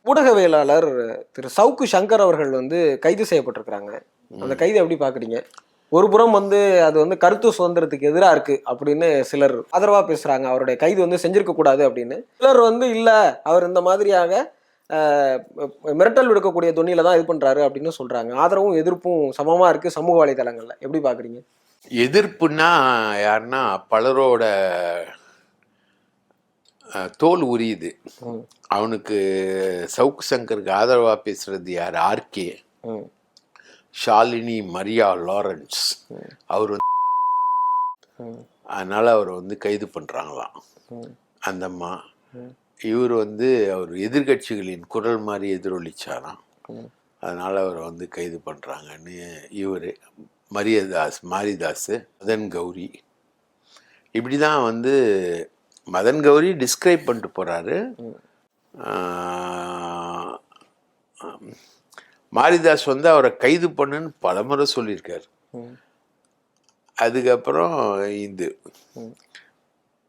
ஊடகவியலாளர் திரு சவுக்கு சங்கர் அவர்கள் வந்து கைது செய்யப்பட்டிருக்கிறாங்க. அந்த கைது எப்படி பாக்குறீங்க? ஒரு புறம் வந்து அது வந்து கருத்து சுதந்திரத்துக்கு எதிராக இருக்கு அப்படின்னு சிலர் ஆதரவா பேசுறாங்க, அவருடைய கைது வந்து செஞ்சிருக்க கூடாது அப்படின்னு. சிலர் வந்து இல்ல, அவர் இந்த மாதிரியாக மிரட்டல் விடுக்கக்கூடிய தொனியில தான் இது பண்றாரு அப்படின்னு சொல்றாங்க. ஆதரவும் எதிர்ப்பும் சமமா இருக்கு சமூக வலைதளங்கள்ல. எப்படி பாக்குறீங்க?
எதிர்ப்புன்னா யாருன்னா பலரோட தோல் உரியுது. அவனுக்கு சவுக்கு சங்கருக்கு ஆதரவா பேசுறது யார்? RK, Shalini Maria Lawrence. அவர் அதனால அவர் வந்து கைது பண்றாங்களாம் அந்த அம்மா. இவர் வந்து அவர் எதிர்கட்சிகளின் குரல் மாதிரி எதிரொலிச்சாராம். அதனால அவர் வந்து கைது பண்றாங்கன்னு இவர் மாரிதாஸ், மதன் கௌரி இப்படி தான் வந்து மதன் கௌரி டிஸ்கிரைப் பண்ணிட்டு போறாரு. மாரிதாஸ் வந்து அவரை கைது பண்ணுன்னு பலமுறை சொல்லியிருக்காரு. அதுக்கப்புறம் இந்த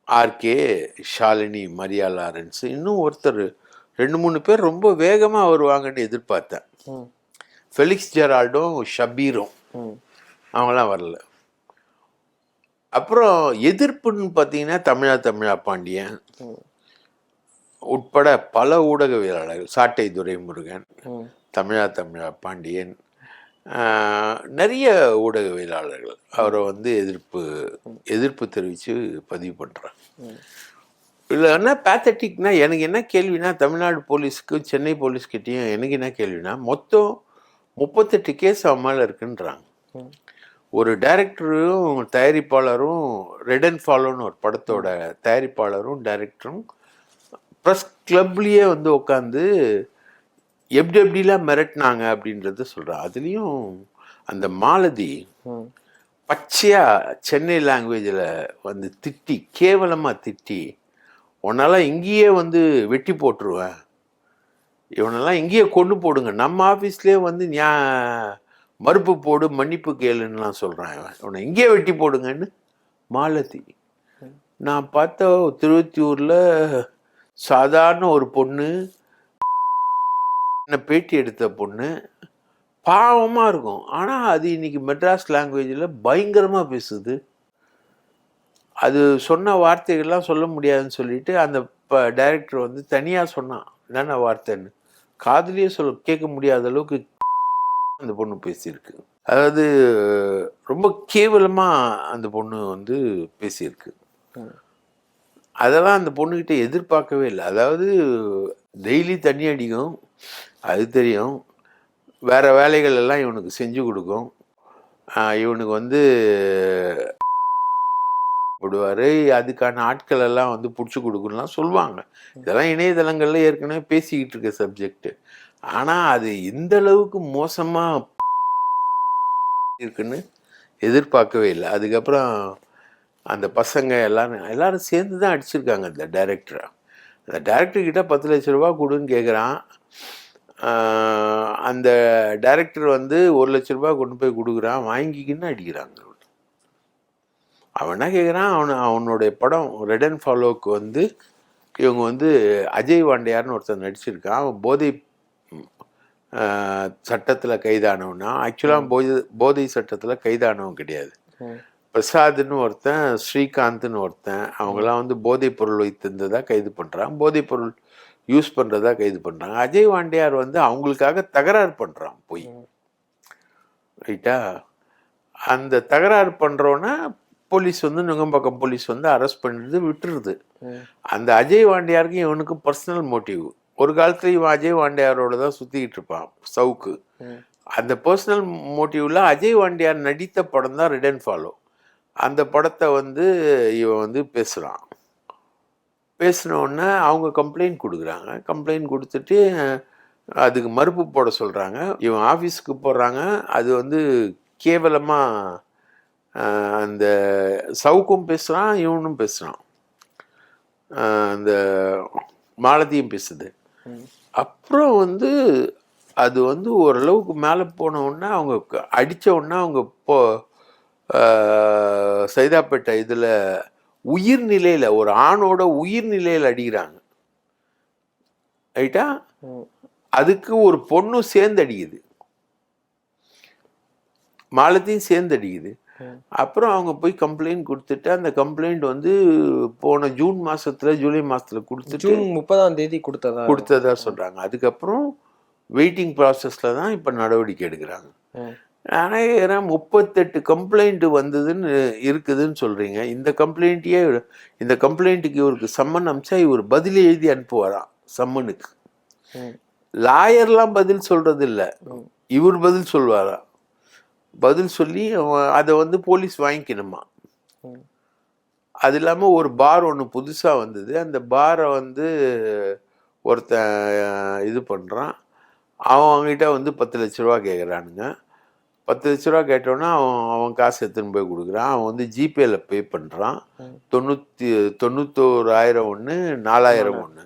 ஆர்கே, ஷாலினி மரியா லாரன்ஸ், இன்னும் ஒருத்தர் 2-3 பேர் ரொம்ப வேகமாக வருவாங்கன்னு எதிர்பார்த்தேன். ஃபெலிக்ஸ் ஜெரால்டும் ஷபீரும் அவங்களாம் வரல. அப்புறம் எதிர்ப்புன்னு பார்த்தீங்கன்னா தமிழா பாண்டியன் உட்பட பல ஊடகவியலாளர்கள், சாட்டை துரைமுருகன், தமிழா பாண்டியன், நிறைய ஊடகவியலாளர்கள் அவரை வந்து எதிர்ப்பு தெரிவித்து பதிவு பண்ணுறாங்க. இல்லை என்ன பேத்தட்டிக்னா, எனக்கு என்ன கேள்வினா, தமிழ்நாடு போலீஸுக்கும் சென்னை போலீஸ்கிட்டையும் எனக்கு என்ன கேள்வினா, மொத்தம் 38 கேஸ் அவன் மேலே இருக்குன்றாங்க. ஒரு டைரக்டரும் தயாரிப்பாளரும், ரெட் அண்ட் ஃபாலோன்னு ஒரு படத்தோட தயாரிப்பாளரும் டைரக்டரும் ப்ரெஸ் கிளப்லேயே வந்து உட்காந்து எப்படிலாம் மிரட்டினாங்க அப்படின்றத சொல்கிறான். அதுலேயும் அந்த மாலதி பச்சையாக சென்னை லாங்குவேஜில் வந்து திட்டி, கேவலமாக திட்டி, உன்னால இங்கேயே வந்து வெட்டி போட்டுருவேன், இவனெல்லாம் இங்கேயே கொண்டு போடுங்க, நம்ம ஆஃபீஸ்லேயே வந்து மறுப்பு போடு, மன்னிப்பு கேளுன்னுலாம் சொல்கிறான், இவனை இங்கேயே வெட்டி போடுங்கன்னு மாலதி. நான் பார்த்த திருவத்தியூரில் சாதாரண ஒரு பொண்ணு, பேட்டி எடுத்த பொண்ணு, பாவமாக இருக்கும். ஆனால் அது இன்னைக்கு மெட்ராஸ் லாங்குவேஜில் பயங்கரமாக பேசுது. அது சொன்ன வார்த்தைகள்லாம் சொல்ல முடியாதுன்னு சொல்லிட்டு அந்த டைரக்டர் வந்து தனியாக சொன்னான் என்னென்ன வார்த்தைன்னு. காதுலேயே கேட்க முடியாத அளவுக்கு அந்த பொண்ணு பேசியிருக்கு. அதாவது ரொம்ப கேவலமாக அந்த பொண்ணு வந்து பேசியிருக்கு. அதெல்லாம் அந்த பொண்ணுக்கிட்ட எதிர்பார்க்கவே இல்லை. அதாவது டெய்லி தண்ணி அடிக்கும், அது தெரியும், வேறு வேலைகள் எல்லாம் இவனுக்கு செஞ்சு கொடுக்கும், இவனுக்கு வந்து விடுவார், அதுக்கான ஆட்கள் எல்லாம் வந்து பிடிச்சி கொடுக்கணும்லாம் சொல்லுவாங்க. இதெல்லாம் இணையதளங்களில் ஏற்கனவே பேசிக்கிட்டு இருக்க சப்ஜெக்டு. ஆனால் அது இந்த அளவுக்கு மோசமாக இருக்குன்னு எதிர்பார்க்கவே இல்லை. அதுக்கப்புறம் அந்த பசங்க எல்லாரும் சேர்ந்து தான் அடிச்சிருக்காங்க அந்த டைரக்டரை. அந்த டைரக்டர்கிட்ட 10 லட்ச ரூபா கொடுன்னு கேட்குறான். அந்த டைரக்டர் வந்து 1 லட்ச ரூபா கொண்டு போய் கொடுக்குறான், வாங்கிக்கின்னு அடிக்கிறாங்க. அவன் என்ன கேட்குறான், அவனுடைய படம் ரெட் அண்ட் ஃபாலோவுக்கு வந்து இவங்க வந்து அஜய் வாண்டியார்னு ஒருத்தர் நடிச்சிருக்கான். அவன் போதை சட்டத்தில் கைதானவனா? ஆக்சுவலாக போதை சட்டத்தில் கைதானவன் கிடையாது. பிரசாத்னு ஒருத்தன், ஸ்ரீகாந்த்னு ஒருத்தன், அவங்களாம் வந்து போதைப் பொருள் வைத்திருந்ததாக கைது பண்ணுறான். போதைப் பொருள் யூஸ் பண்ணுறதா கைது பண்ணுறாங்க. அஜய் வாண்டியார் வந்து அவங்களுக்காக தகராறு பண்ணுறான் போய், ரைட்டா? அந்த தகராறு பண்ணுறோன்னா போலீஸ் வந்து நுங்கம்பாக்கம் போலீஸ் வந்து அரெஸ்ட் பண்ணிட்டு விட்டுருது. அந்த அஜய் வாண்டியாருக்கு இவனுக்கு பர்சனல் மோட்டிவ். ஒரு காலத்துல இவன் அஜய் வாண்டியாரோட தான் சுற்றிக்கிட்டு இருப்பான் சவுக்கு. அந்த பர்சனல் மோட்டிவ்ல அஜய் வாண்டியார் நடித்த படம் தான் ரெட் அண்ட் ஃபாலோ. அந்த படத்தை வந்து இவன் வந்து பேசுகிறான். பேசினோடனே அவங்க கம்ப்ளைண்ட் கொடுக்குறாங்க. கம்ப்ளைண்ட் கொடுத்துட்டு அதுக்கு மறுப்பு போட சொல்கிறாங்க. இவன் ஆஃபீஸுக்கு போடுறாங்க. அது வந்து கேவலமாக அந்த சவுக்கும் பேசுகிறான், இவனும் பேசுகிறான், அந்த மாலதியும் பேசுது. அப்புறம் வந்து அது வந்து ஓரளவுக்கு மேலே போனவுடனே அவங்க அடித்த உடனே அவங்க சைதாப்பேட்டை இதில் உயிர்நிலையில் ஒரு ஆணோட உயிர்நிலையில் அடிக்கிறாங்க, ரைட்டா? அதுக்கு ஒரு பொண்ணும் சேர்ந்து அடிக்குது, மாலத்தையும் சேர்ந்து அடிக்குது. அப்புறம் அவங்க போய் கம்ப்ளைண்ட் கொடுத்துட்டு அந்த கம்ப்ளைண்ட் வந்து போன ஜூன் மாசத்துல ஜூலை மாசத்துல கொடுத்துட்டு
ஜூன் 30ஆம் தேதி கொடுத்ததா
சொல்றாங்க. அதுக்கப்புறம் வெயிட்டிங் ப்ராசஸ்ல தான் இப்ப நடவடிக்கை எடுக்கிறாங்க. ஆனால் 38 கம்ப்ளைண்ட் வந்ததுன்னு இருக்குதுன்னு சொல்றீங்க. இந்த கம்ப்ளைண்ட்டுக்கு இவருக்கு சம்மன் அமிச்சா இவர் பதில் எழுதி அனுப்புவாராம் சம்மனுக்கு. லாயர்லாம் பதில் சொல்றது இல்லை, இவர் பதில் சொல்வாரா. பதில் சொல்லி அதை வந்து போலீஸ் வாங்கிக்கணுமா. அது இல்லாமல் ஒரு பார் ஒன்று புதுசாக வந்தது. அந்த பாரை வந்து ஒருத்தன் இது பண்ணுறான். அவங்ககிட்ட வந்து 10 லட்ச ரூபா கேட்குறானுங்க. 10 லட்ச ரூபா கேட்டோன்னா அவன் காசு எடுத்துன்னு போய் கொடுக்குறான். அவன் வந்து ஜிபேல பே பண்ணுறான். 91,000 ஒன்று, 4,000 ஒன்று,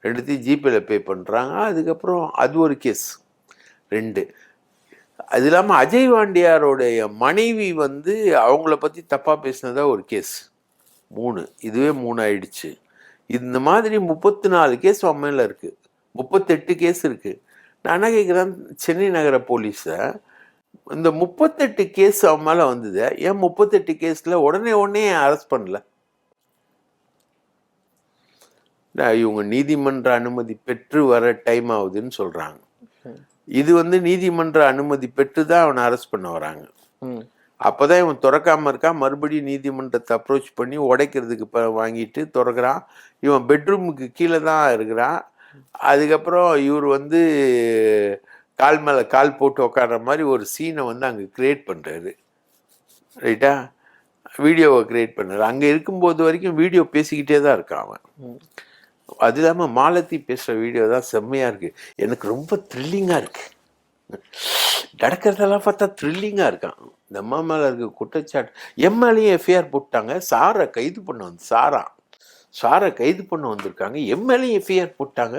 ரெண்டுத்தையும் ஜிபேல பே பண்ணுறாங்க. அதுக்கப்புறம் அது ஒரு கேஸ் 2. அது இல்லாமல் அஜய் வாண்டியாரோடைய மனைவி வந்து அவங்கள பற்றி தப்பாக பேசினதா ஒரு கேஸ் 3. இதுவே 3 ஆயிடுச்சு. இந்த மாதிரி 34 கேஸ் அவன் மேலே இருக்குது. 38 கேஸ் இருக்குது. நான் என்ன கேட்குறேன், சென்னை நகர போலீஸை இந்த 38 கேஸ் அவன் மேலே வந்தது, ஏன் 38 கேஸில் உடனே அரெஸ்ட் பண்ணல? இவங்க நீதிமன்ற அனுமதி பெற்று வர டைம் ஆகுதுன்னு சொல்கிறாங்க. இது வந்து நீதிமன்ற அனுமதி பெற்று தான் அவனை அரெஸ்ட் பண்ண வராங்க. அப்போதான் இவன் திறக்காம இருக்கான். மறுபடியும் நீதிமன்றத்தை அப்ரோச் பண்ணி உடைக்கிறதுக்கு வாங்கிட்டு திறக்கிறான். இவன் பெட்ரூமுக்கு கீழே தான் இருக்கிறான். அதுக்கப்புறம் இவர் வந்து கால் மேலே கால் போட்டு உட்கார்ற மாதிரி ஒரு சீனை வந்து அங்கே கிரியேட் பண்ணுறாரு, ரைட்டா? வீடியோவை கிரியேட் பண்ணுறாரு. அங்கே இருக்கும்போது வரைக்கும் வீடியோ பேசிக்கிட்டே தான் இருக்கான் அவன். அது இல்லாமல் மாலதி பேசுகிற வீடியோ தான் செம்மையாக இருக்குது. எனக்கு ரொம்ப த்ரில்லிங்காக இருக்குது. நடக்கிறதெல்லாம் பார்த்தா த்ரில்லிங்காக இருக்கான். இந்த அம்மா மேலே இருக்க குற்றச்சாட்டு எம்எல்ஏயும் எஃப்ஐஆர் போட்டாங்க. சாரை கைது பண்ண வந்திருக்காங்க. எம்எல்ஏயும் எஃப்ஐஆர் போட்டாங்க.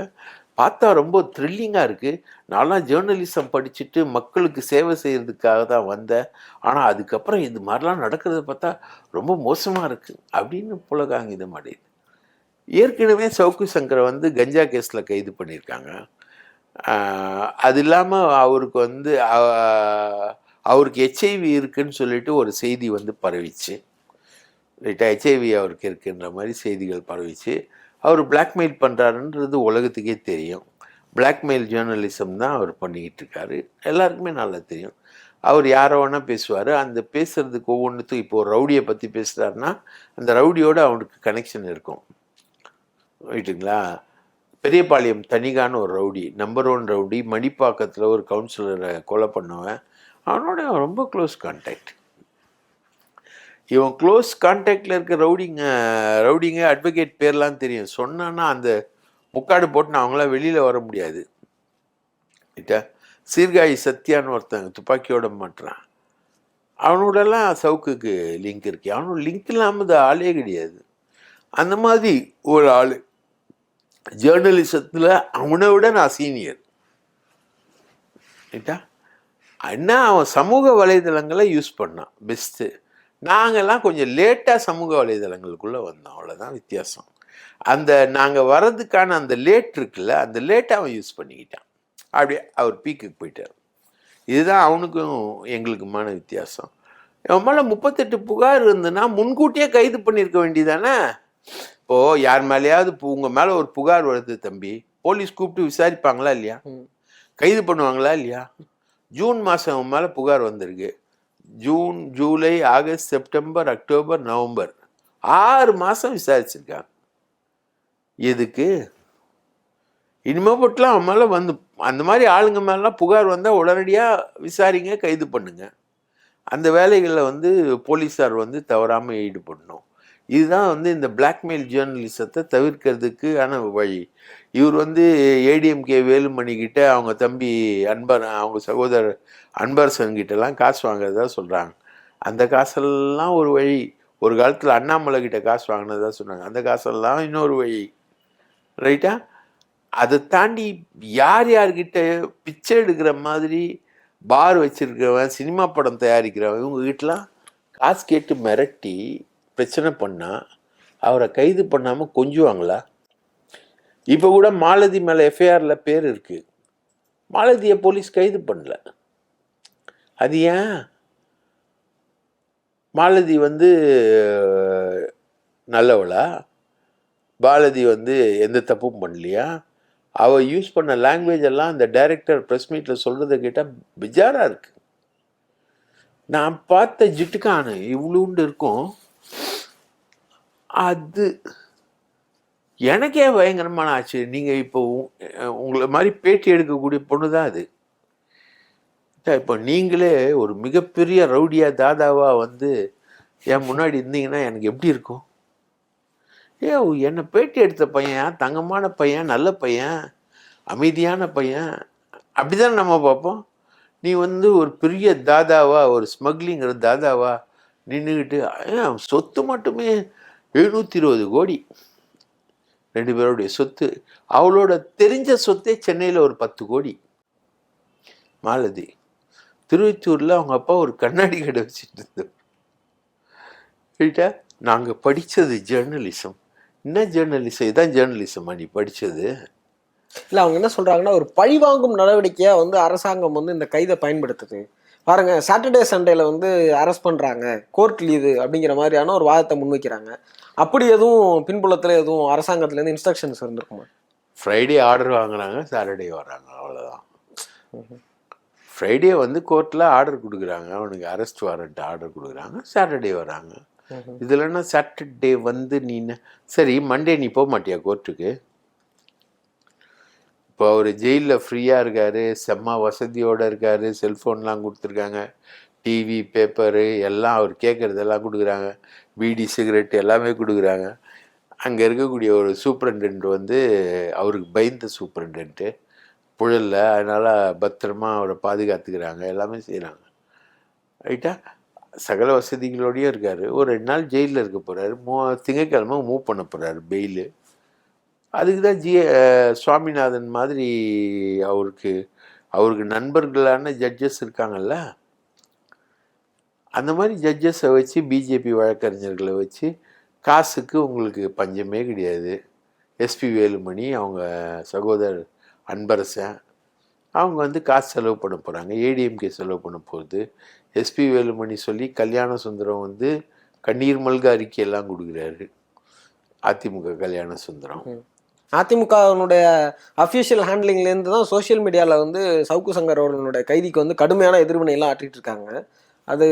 பார்த்தா ரொம்ப த்ரில்லிங்காக இருக்குது. நான்லாம் ஜேர்னலிசம் படிச்சுட்டு மக்களுக்கு சேவை செய்கிறதுக்காக தான் வந்தேன். ஆனால் அதுக்கப்புறம் இது மாதிரிலாம் நடக்கிறத பார்த்தா ரொம்ப மோசமாக இருக்குது அப்படின்னு புலகாங்க இது மாதிரி. ஏற்கனவே சவுக்கு சங்கரை வந்து கஞ்சா கேஸில் கைது பண்ணியிருக்காங்க. அது இல்லாமல் அவருக்கு வந்து அவருக்கு ஹெச்ஐவி இருக்குன்னு சொல்லிட்டு ஒரு செய்தி வந்து பரவிச்சு, ரைட்டா? ஹெச்ஐவி அவருக்கு இருக்குன்ற மாதிரி செய்திகள் பரவிச்சு. அவர் பிளாக்மெயில் பண்ணுறாருன்றது உலகத்துக்கே தெரியும். பிளாக்மெயில் ஜேர்னலிசம் தான் அவர் பண்ணிக்கிட்டு இருக்காரு. எல்லாருக்குமே நல்லா தெரியும். அவர் யாரோ வேணால் பேசுவார். அந்த பேசுகிறதுக்கு ஒவ்வொன்றுத்துக்கும் இப்போ ஒரு ரவுடியை பற்றி பேசுகிறாருன்னா அந்த ரவுடியோடு அவனுக்கு கனெக்ஷன் இருக்கும், ரைட்டுங்களா? பெரியபாளையம் தனிகான்னு ஒரு ரவுடி, நம்பர் 1 ரவுடி, மணிப்பாக்கத்தில் ஒரு கவுன்சிலரை கொலை பண்ணுவேன். அவனோட ரொம்ப க்ளோஸ் கான்டாக்ட். இவன் க்ளோஸ் கான்டாக்டில் இருக்க ரவுடிங்க அட்வொகேட் பேர்லாம் தெரியும். சொன்னான்னா அந்த முக்காடு போட்டு அவங்களாம் வெளியில் வர முடியாது, ரைட்டா? சீர்காழி சத்யான்னு ஒருத்தன் துப்பாக்கியோட மாட்டுறான். அவனோடலாம் சவுக்குக்கு லிங்க் இருக்கு. அவனோட லிங்க் இல்லாமல் ஆளே கிடையாது. அந்த மாதிரி ஒரு ஆள் ஜேர்னலிசத்தில் அவனை விட நான் சீனியர், ரைட்டா? என்ன அவன் சமூக வலைதளங்களை யூஸ் பண்ணான் பெஸ்ட்டு. நாங்கள்லாம் கொஞ்சம் லேட்டாக சமூக வலைதளங்களுக்குள்ளே வந்தோம், அவ்வளோதான் வித்தியாசம். அந்த நாங்கள் வர்றதுக்கான அந்த லேட் இருக்குல்ல, அந்த லேட்டை அவன் யூஸ் பண்ணிக்கிட்டான். அப்படியே அவர் பீக்குக்கு போயிட்டார். இதுதான் அவனுக்கும் எங்களுக்குமான வித்தியாசம். அவன் மேலே 38 புகார் இருந்ததுன்னா முன்கூட்டியே கைது பண்ணியிருக்க வேண்டியதானே? இப்போது யார் மேலேயாவது உங்கள் மேலே ஒரு புகார் வருது தம்பி, போலீஸ் கூப்பிட்டு விசாரிப்பாங்களா இல்லையா, கைது பண்ணுவாங்களா இல்லையா? ஜூன் மாதம் அவன் மேலே புகார் வந்திருக்கு. June, July, August, September, October, November 6 மாதம் விசாரிச்சிருக்காங்க. எதுக்கு? இனிமே போட்டுலாம் அவன் மேலே வந்து அந்த மாதிரி ஆளுங்க மேலாம் புகார் வந்தால் உடனடியாக விசாரிங்க, கைது பண்ணுங்க. அந்த வேலைகளில் வந்து போலீஸார் வந்து தவறாமல் ஈடுபடணும். இதுதான் வந்து இந்த பிளாக்மெயில் ஜேர்னலிசத்தை தவிர்க்கிறதுக்கான வழி. இவர் வந்து ஏடிஎம்கே வேலுமணிக்கிட்ட அவங்க தம்பி அவங்க சகோதரர் அன்பரசன் கிட்டலாம் காசு வாங்குறதா சொல்கிறாங்க. அந்த காசெல்லாம் ஒரு வழி. ஒரு காலத்தில் அண்ணாமலை கிட்ட காசு வாங்கினதா சொன்னாங்க. அந்த காசெல்லாம் இன்னொரு வழி. ரைட்டா? அதை தாண்டி யார் யார்கிட்ட பிச்சை எடுக்கிற மாதிரி பார் வச்சிருக்கிறவன், சினிமா படம் தயாரிக்கிறவன், இவங்க வீட்டெலாம் காசு கேட்டு மிரட்டி பிரச்சனை பண்ணால் அவரை கைது பண்ணாமல் கொஞ்சுவாங்களா? இப்போ கூட மாலதி மேலே எஃப்ஐஆரில் பேர் இருக்குது. மாலதியை போலீஸ் கைது பண்ணல. அது ஏன்? மாலதி வந்து நல்லவளா? பாலதி வந்து எந்த தப்பும் பண்ணலையா? அவள் யூஸ் பண்ண லாங்குவேஜ் எல்லாம் அந்த டைரக்டர் ப்ரெஸ் மீட்டில் சொல்கிறத கேட்டால் பிஜாராக இருக்குது. நான் பார்த்த ஜிட்டுக்கானு இவ்வளோண்டு இருக்கும். அது எனக்கே பயங்கரமான ஆச்சு. நீங்கள் இப்போ உங்களை மாதிரி பேட்டி எடுக்கக்கூடிய பொண்ணு தான் அது. இப்போ நீங்களே ஒரு மிகப்பெரிய ரவுடியா தாதாவாக வந்து என் முன்னாடி இருந்தீங்கன்னா எனக்கு எப்படி இருக்கும்? என்னை பேட்டி எடுத்த பையன் தங்கமான பையன், நல்ல பையன், அமைதியான பையன், அப்படிதான் நம்ம பார்ப்போம். நீ வந்து ஒரு பெரிய தாதாவா, ஒரு ஸ்மக்லிங்கிற தாதாவா நின்றுக்கிட்டு சொத்து மட்டுமே 720 கோடி 2 பேருடைய சொத்து. அவளோட தெரிஞ்ச சொத்தே சென்னையில் ஒரு 10 கோடி. மாலதி திருவத்தூரில் அவங்க அப்பா ஒரு கண்ணாடி கடை வச்சுட்டு இருந்தோம். நாங்கள் படித்தது ஜேர்னலிசம். என்ன ஜேர்னலிசம்? இதான் ஜேர்னலிசமா நீ படித்தது?
இல்லை, அவங்க என்ன சொல்கிறாங்கன்னா, ஒரு பழிவாங்கும் நடவடிக்கையாக வந்து அரசாங்கம் வந்து இந்த கைதை பயன்படுத்துது. பாருங்க, சாட்டர்டே சண்டேல வந்து அரெஸ்ட் பண்ணுறாங்க, கோர்ட் லீவு அப்படிங்கிற மாதிரியான ஒரு வாதத்தை முன்வைக்கிறாங்க. அப்படி எதுவும் பின்புலத்தில் எதுவும் அரசாங்கத்துலேருந்து இன்ஸ்ட்ரக்ஷன்ஸ் இருந்திருக்குமா?
ஃப்ரைடே ஆர்டர் வாங்குறாங்க, சாட்டர்டே வராங்க, அவ்வளோதான். ஃப்ரைடே வந்து கோர்ட்டில் ஆர்டர் கொடுக்குறாங்க, அவனுக்கு அரெஸ்ட் வாரண்ட் ஆர்டர் கொடுக்குறாங்க, சாட்டர்டே வராங்க. இதுலன்னா சாட்டர்டே வந்து நீ சரி மண்டே நீ போக மாட்டியா கோர்ட்டுக்கு? இப்போ அவர் ஜெயிலில் ஃப்ரீயாக இருக்கார், செம்ம வசதியோடு இருக்கார், செல்ஃபோன்லாம் கொடுத்துருக்காங்க, டிவி பேப்பரு எல்லாம் அவர் கேட்குறதெல்லாம் கொடுக்குறாங்க, பீடி சிகரெட் எல்லாமே கொடுக்குறாங்க. அங்கே இருக்கக்கூடிய ஒரு சூப்பரண்டென்ட் வந்து அவருக்கு பயந்த சூப்பரண்டென்ட்டு புழலில், அதனால் பத்திரமா அவரை பாதுகாத்துக்கிறாங்க, எல்லாமே செய்கிறாங்க. ரைட்டா? சகல வசதிகளோடையும் இருக்கார். ஒரு 2 நாள் ஜெயிலில் இருக்க போகிறாரு. திங்கட்கிழமை மூவ் பண்ண போகிறாரு பெயிலு. அதுக்கு தான் சுவாமிநாதன் மாதிரி அவருக்கு நண்பர்களான ஜட்ஜஸ் இருக்காங்கல்ல, அந்த மாதிரி ஜட்ஜஸை வச்சு பிஜேபி வழக்கறிஞர்களை வச்சு காசுக்கு உங்களுக்கு பஞ்சமே கிடையாது. எஸ்பி வேலுமணி, அவங்க சகோதரர் அன்பரசன், அவங்க வந்து காசு செலவு பண்ண போகிறாங்க, ஏடிஎம்கே செலவு பண்ண போகுது. எஸ்பி வேலுமணி சொல்லி கல்யாண சுந்தரம் வந்து கண்ணீர் மல்க அறிக்கையெல்லாம் கொடுக்குறாரு. அதிமுக கல்யாண சுந்தரம்
அதிமுகனுடைய அஃபிஷியல் ஹேண்ட்லிங்லேருந்து தான் சோஷியல் மீடியாவில் வந்து சவுக்கு சங்கர் அவர்களுடைய கைதிக்கு வந்து கடுமையான எதிர்வினையெல்லாம் ஆற்றிட்டு இருக்காங்க. அது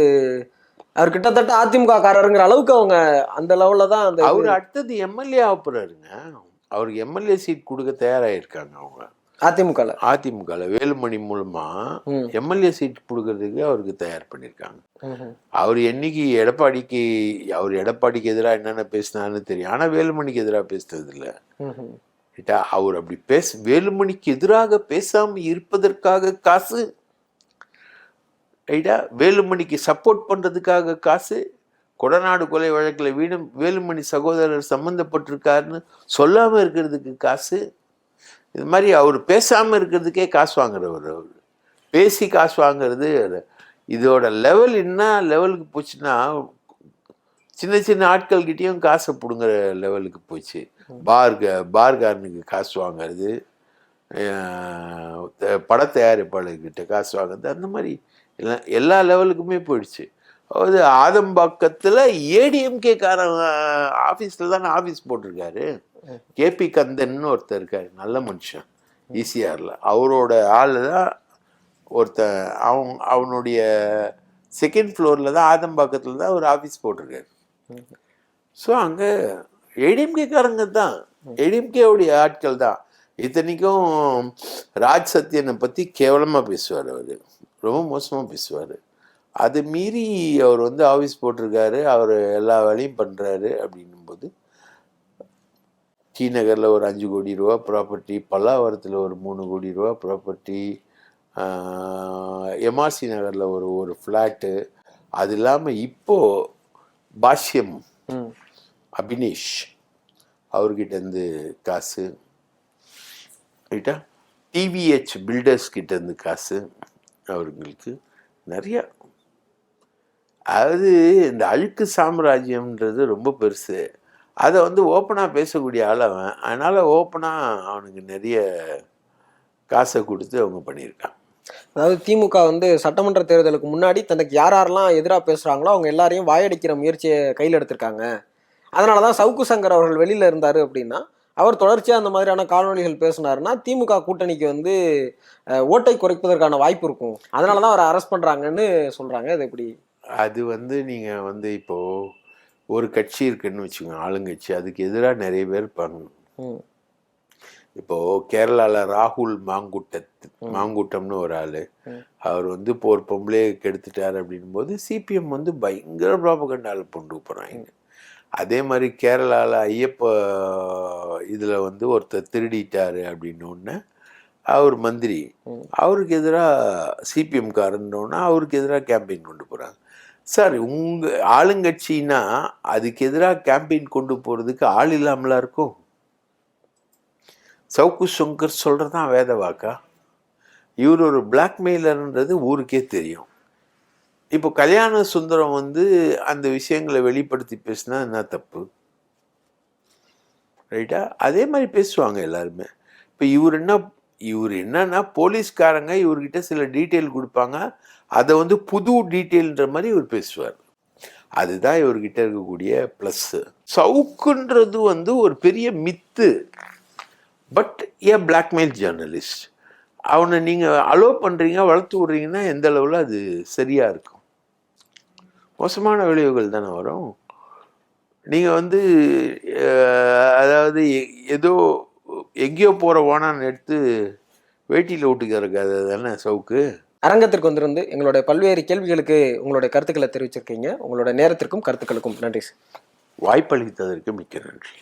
அவர் கிட்டத்தட்ட அதிமுக காரருங்கிற அளவுக்கு அவங்க அந்த லெவலில் தான் அந்த
அவர் அடுத்தது எம்எல்ஏ ஆகுறாருங்க. அவருக்கு எம்எல்ஏ சீட் கொடுக்க தயாராகிருக்காங்க அவங்க அதிமுகவில் வேலுமணி மூலமா எம்எல்ஏ சீட் கொடுக்கறதுக்கு அவருக்கு தயார் பண்ணியிருக்காங்க. அவர் என்னைக்கு எடப்பாடிக்கு எதிராக என்னென்ன பேசினான்னு தெரியும், ஆனால் வேலுமணிக்கு எதிராக பேசுறது இல்லை. அவர் அப்படி வேலுமணிக்கு எதிராக பேசாம இருப்பதற்காக காசு, ரைட்டா, வேலுமணிக்கு சப்போர்ட் பண்றதுக்காக காசு, கொடநாடு கொலை வழக்கில் வேலுமணி சகோதரர் சம்மந்தப்பட்டிருக்காருன்னு சொல்லாம இருக்கிறதுக்கு காசு, இது மாதிரி அவர் பேசாமல் இருக்கிறதுக்கே காசு வாங்குறவர். அவர் பேசி காசு வாங்குறது. இதோட லெவல் என்ன லெவலுக்கு போச்சுன்னா, சின்ன சின்ன ஆட்கள்கிட்டையும் காசை பிடுங்குற லெவலுக்கு போச்சு. பார்காரனுக்கு காசு வாங்கிறது, பட தயாரிப்பாளர்கிட்ட காசு வாங்குறது, அந்த மாதிரி எல்லா லெவலுக்குமே போயிடுச்சு. அதாவது ஆதம்பாக்கத்தில் ஏடிஎம்கே காரன் ஆஃபீஸில் தானே ஆஃபீஸ் போட்டிருக்காரு. கேபி கந்தன்னு ஒருத்தர் இருக்காரு, நல்ல மனுஷன், ஈசிஆரில். அவரோட ஆள் தான் ஒருத்தன். அவனுடைய செகண்ட் ஃப்ளோரில் தான், ஆதம்பாக்கத்தில் தான் ஒரு ஆஃபீஸ் போட்டிருக்காரு. ஸோ அங்கே ஏடிஎம்கேக்காரங்க தான், ஏடிஎம்கேவுடைய ஆட்கள் தான். இத்தனைக்கும் ராஜ் சத்யனை பற்றி கேவலமாக பேசுவார், அவர் ரொம்ப மோசமாக பேசுவார். அது மீறி அவர் வந்து ஆஃபீஸ் போட்டிருக்காரு, அவர் எல்லா வேலையும் பண்ணுறாரு. அப்படின்னும்போது டி நகரில் ஒரு 5 கோடி ரூபா ப்ராப்பர்ட்டி, பல்லாவரத்தில் ஒரு 3 கோடி ரூபா ப்ராப்பர்ட்டி, எம்ஆர்சி நகரில் ஒரு ஃப்ளாட்டு, அது இல்லாமல் இப்போது பாஷ்யம் அபினேஷ் அவர்கிட்டேருந்து காசு, ரைட்டா, டிவிஹெச் பில்டர்ஸ் கிட்டேருந்து காசு அவர்களுக்கு நிறையா. அதாவது இந்த அழுக்கு சாம்ராஜ்யம்ன்றது ரொம்ப பெருசு. அதை வந்து ஓப்பனாக பேசக்கூடிய ஆள் அவன். அதனால் ஓப்பனாக அவனுக்கு நிறைய காசை கொடுத்து அவங்க பண்ணியிருக்கான்.
அதாவது திமுக வந்து சட்டமன்ற தேர்தலுக்கு முன்னாடி தனக்கு யாரெல்லாம் எதிராக பேசுகிறாங்களோ அவங்க எல்லாரையும் வாயடிக்கிற முயற்சியை கையில் எடுத்திருக்காங்க. அதனால தான் சவுக்கு சங்கர் அவர்கள் வெளியில் இருந்தார் அப்படின்னா, அவர் தொடர்ச்சியாக அந்த மாதிரியான காணொலிகள் பேசினாருன்னா திமுக கூட்டணிக்கு வந்து ஓட்டை குறைப்பதற்கான வாய்ப்பு இருக்கும். அதனால தான் அவரை அரெஸ்ட் பண்ணுறாங்கன்னு சொல்கிறாங்க. அது எப்படி?
அது வந்து நீங்கள் வந்து இப்போது ஒரு கட்சி இருக்குன்னு வச்சுக்கோங்க, ஆளுங்கட்சி, அதுக்கு எதிராக நிறைய பேர் இருப்பாங்க. இப்போது கேரளாவில் ராகுல் மாங்குட்டம்னு ஒரு ஆள், அவர் வந்து இப்போ ஒரு பொம்பளையை கெடுத்துட்டார் அப்படின்னும் போது சிபிஎம் வந்து பயங்கர ப்ராபகண்டாவில் கொண்டு போகிறாங்க. அதே மாதிரி கேரளாவில் ஐயப்ப இதில் வந்து ஒருத்தர் திருடிட்டார் அப்படின்னோடனே அவர் மந்திரி, அவருக்கு எதிராக சிபிஎம் காரன்னோன்னா அவருக்கு எதிராக கேம்பெயின் கொண்டு போகிறாங்க. சார், உங்கள் ஆளுங்கட்சின்னா அதுக்கு எதிராக கேம்பெயின் கொண்டு போகிறதுக்கு ஆள் இல்லாமலாம் இருக்கும். சவுக்கு சங்கர் சொல்கிறது தான் வேத வாக்கா? இவர் ஒரு பிளாக்மெயிலர்ன்றது ஊருக்கே தெரியும். இப்போ கல்யாண சுந்தரம் வந்து அந்த விஷயங்களை வெளிப்படுத்தி பேசினா என்ன தப்பு? ரைட்டா? அதே மாதிரி பேசுவாங்க எல்லாருமே. இப்போ இவர் என்னன்னா போலீஸ்காரங்க இவர்கிட்ட சில டீட்டெயில் கொடுப்பாங்க, அதை வந்து புது டீட்டெயில்ன்ற மாதிரி இவர் பேசுவார். அதுதான் இவர்கிட்ட இருக்கக்கூடிய ப்ளஸ்ஸு. சவுக்குன்றது வந்து ஒரு பெரிய myth, but a blackmail journalist. அவனை நீங்கள் அலோவ் பண்ணுறீங்க, வளர்த்து விட்றீங்கன்னா எந்த அளவில் அது சரியாக இருக்கும்? மோசமான விளைவுகள் தானே வரும். நீங்கள் வந்து அதாவது ஏதோ எங்கேயோ போகிற ஓனான்னு எடுத்து வேட்டியில் விட்டுக்கிறதுக்கு அது தானே சவுக்கு.
அரங்கத்திற்கு வந்திருந்து எங்களுடைய பல்வேறு கேள்விகளுக்கு உங்களுடைய கருத்துக்களை தெரிவிச்சிருக்கீங்க. உங்களோட நேரத்திற்கும் கருத்துக்களுக்கும் நன்றி சார்.
வாய்ப்பளித்ததற்கு மிக்க நன்றி.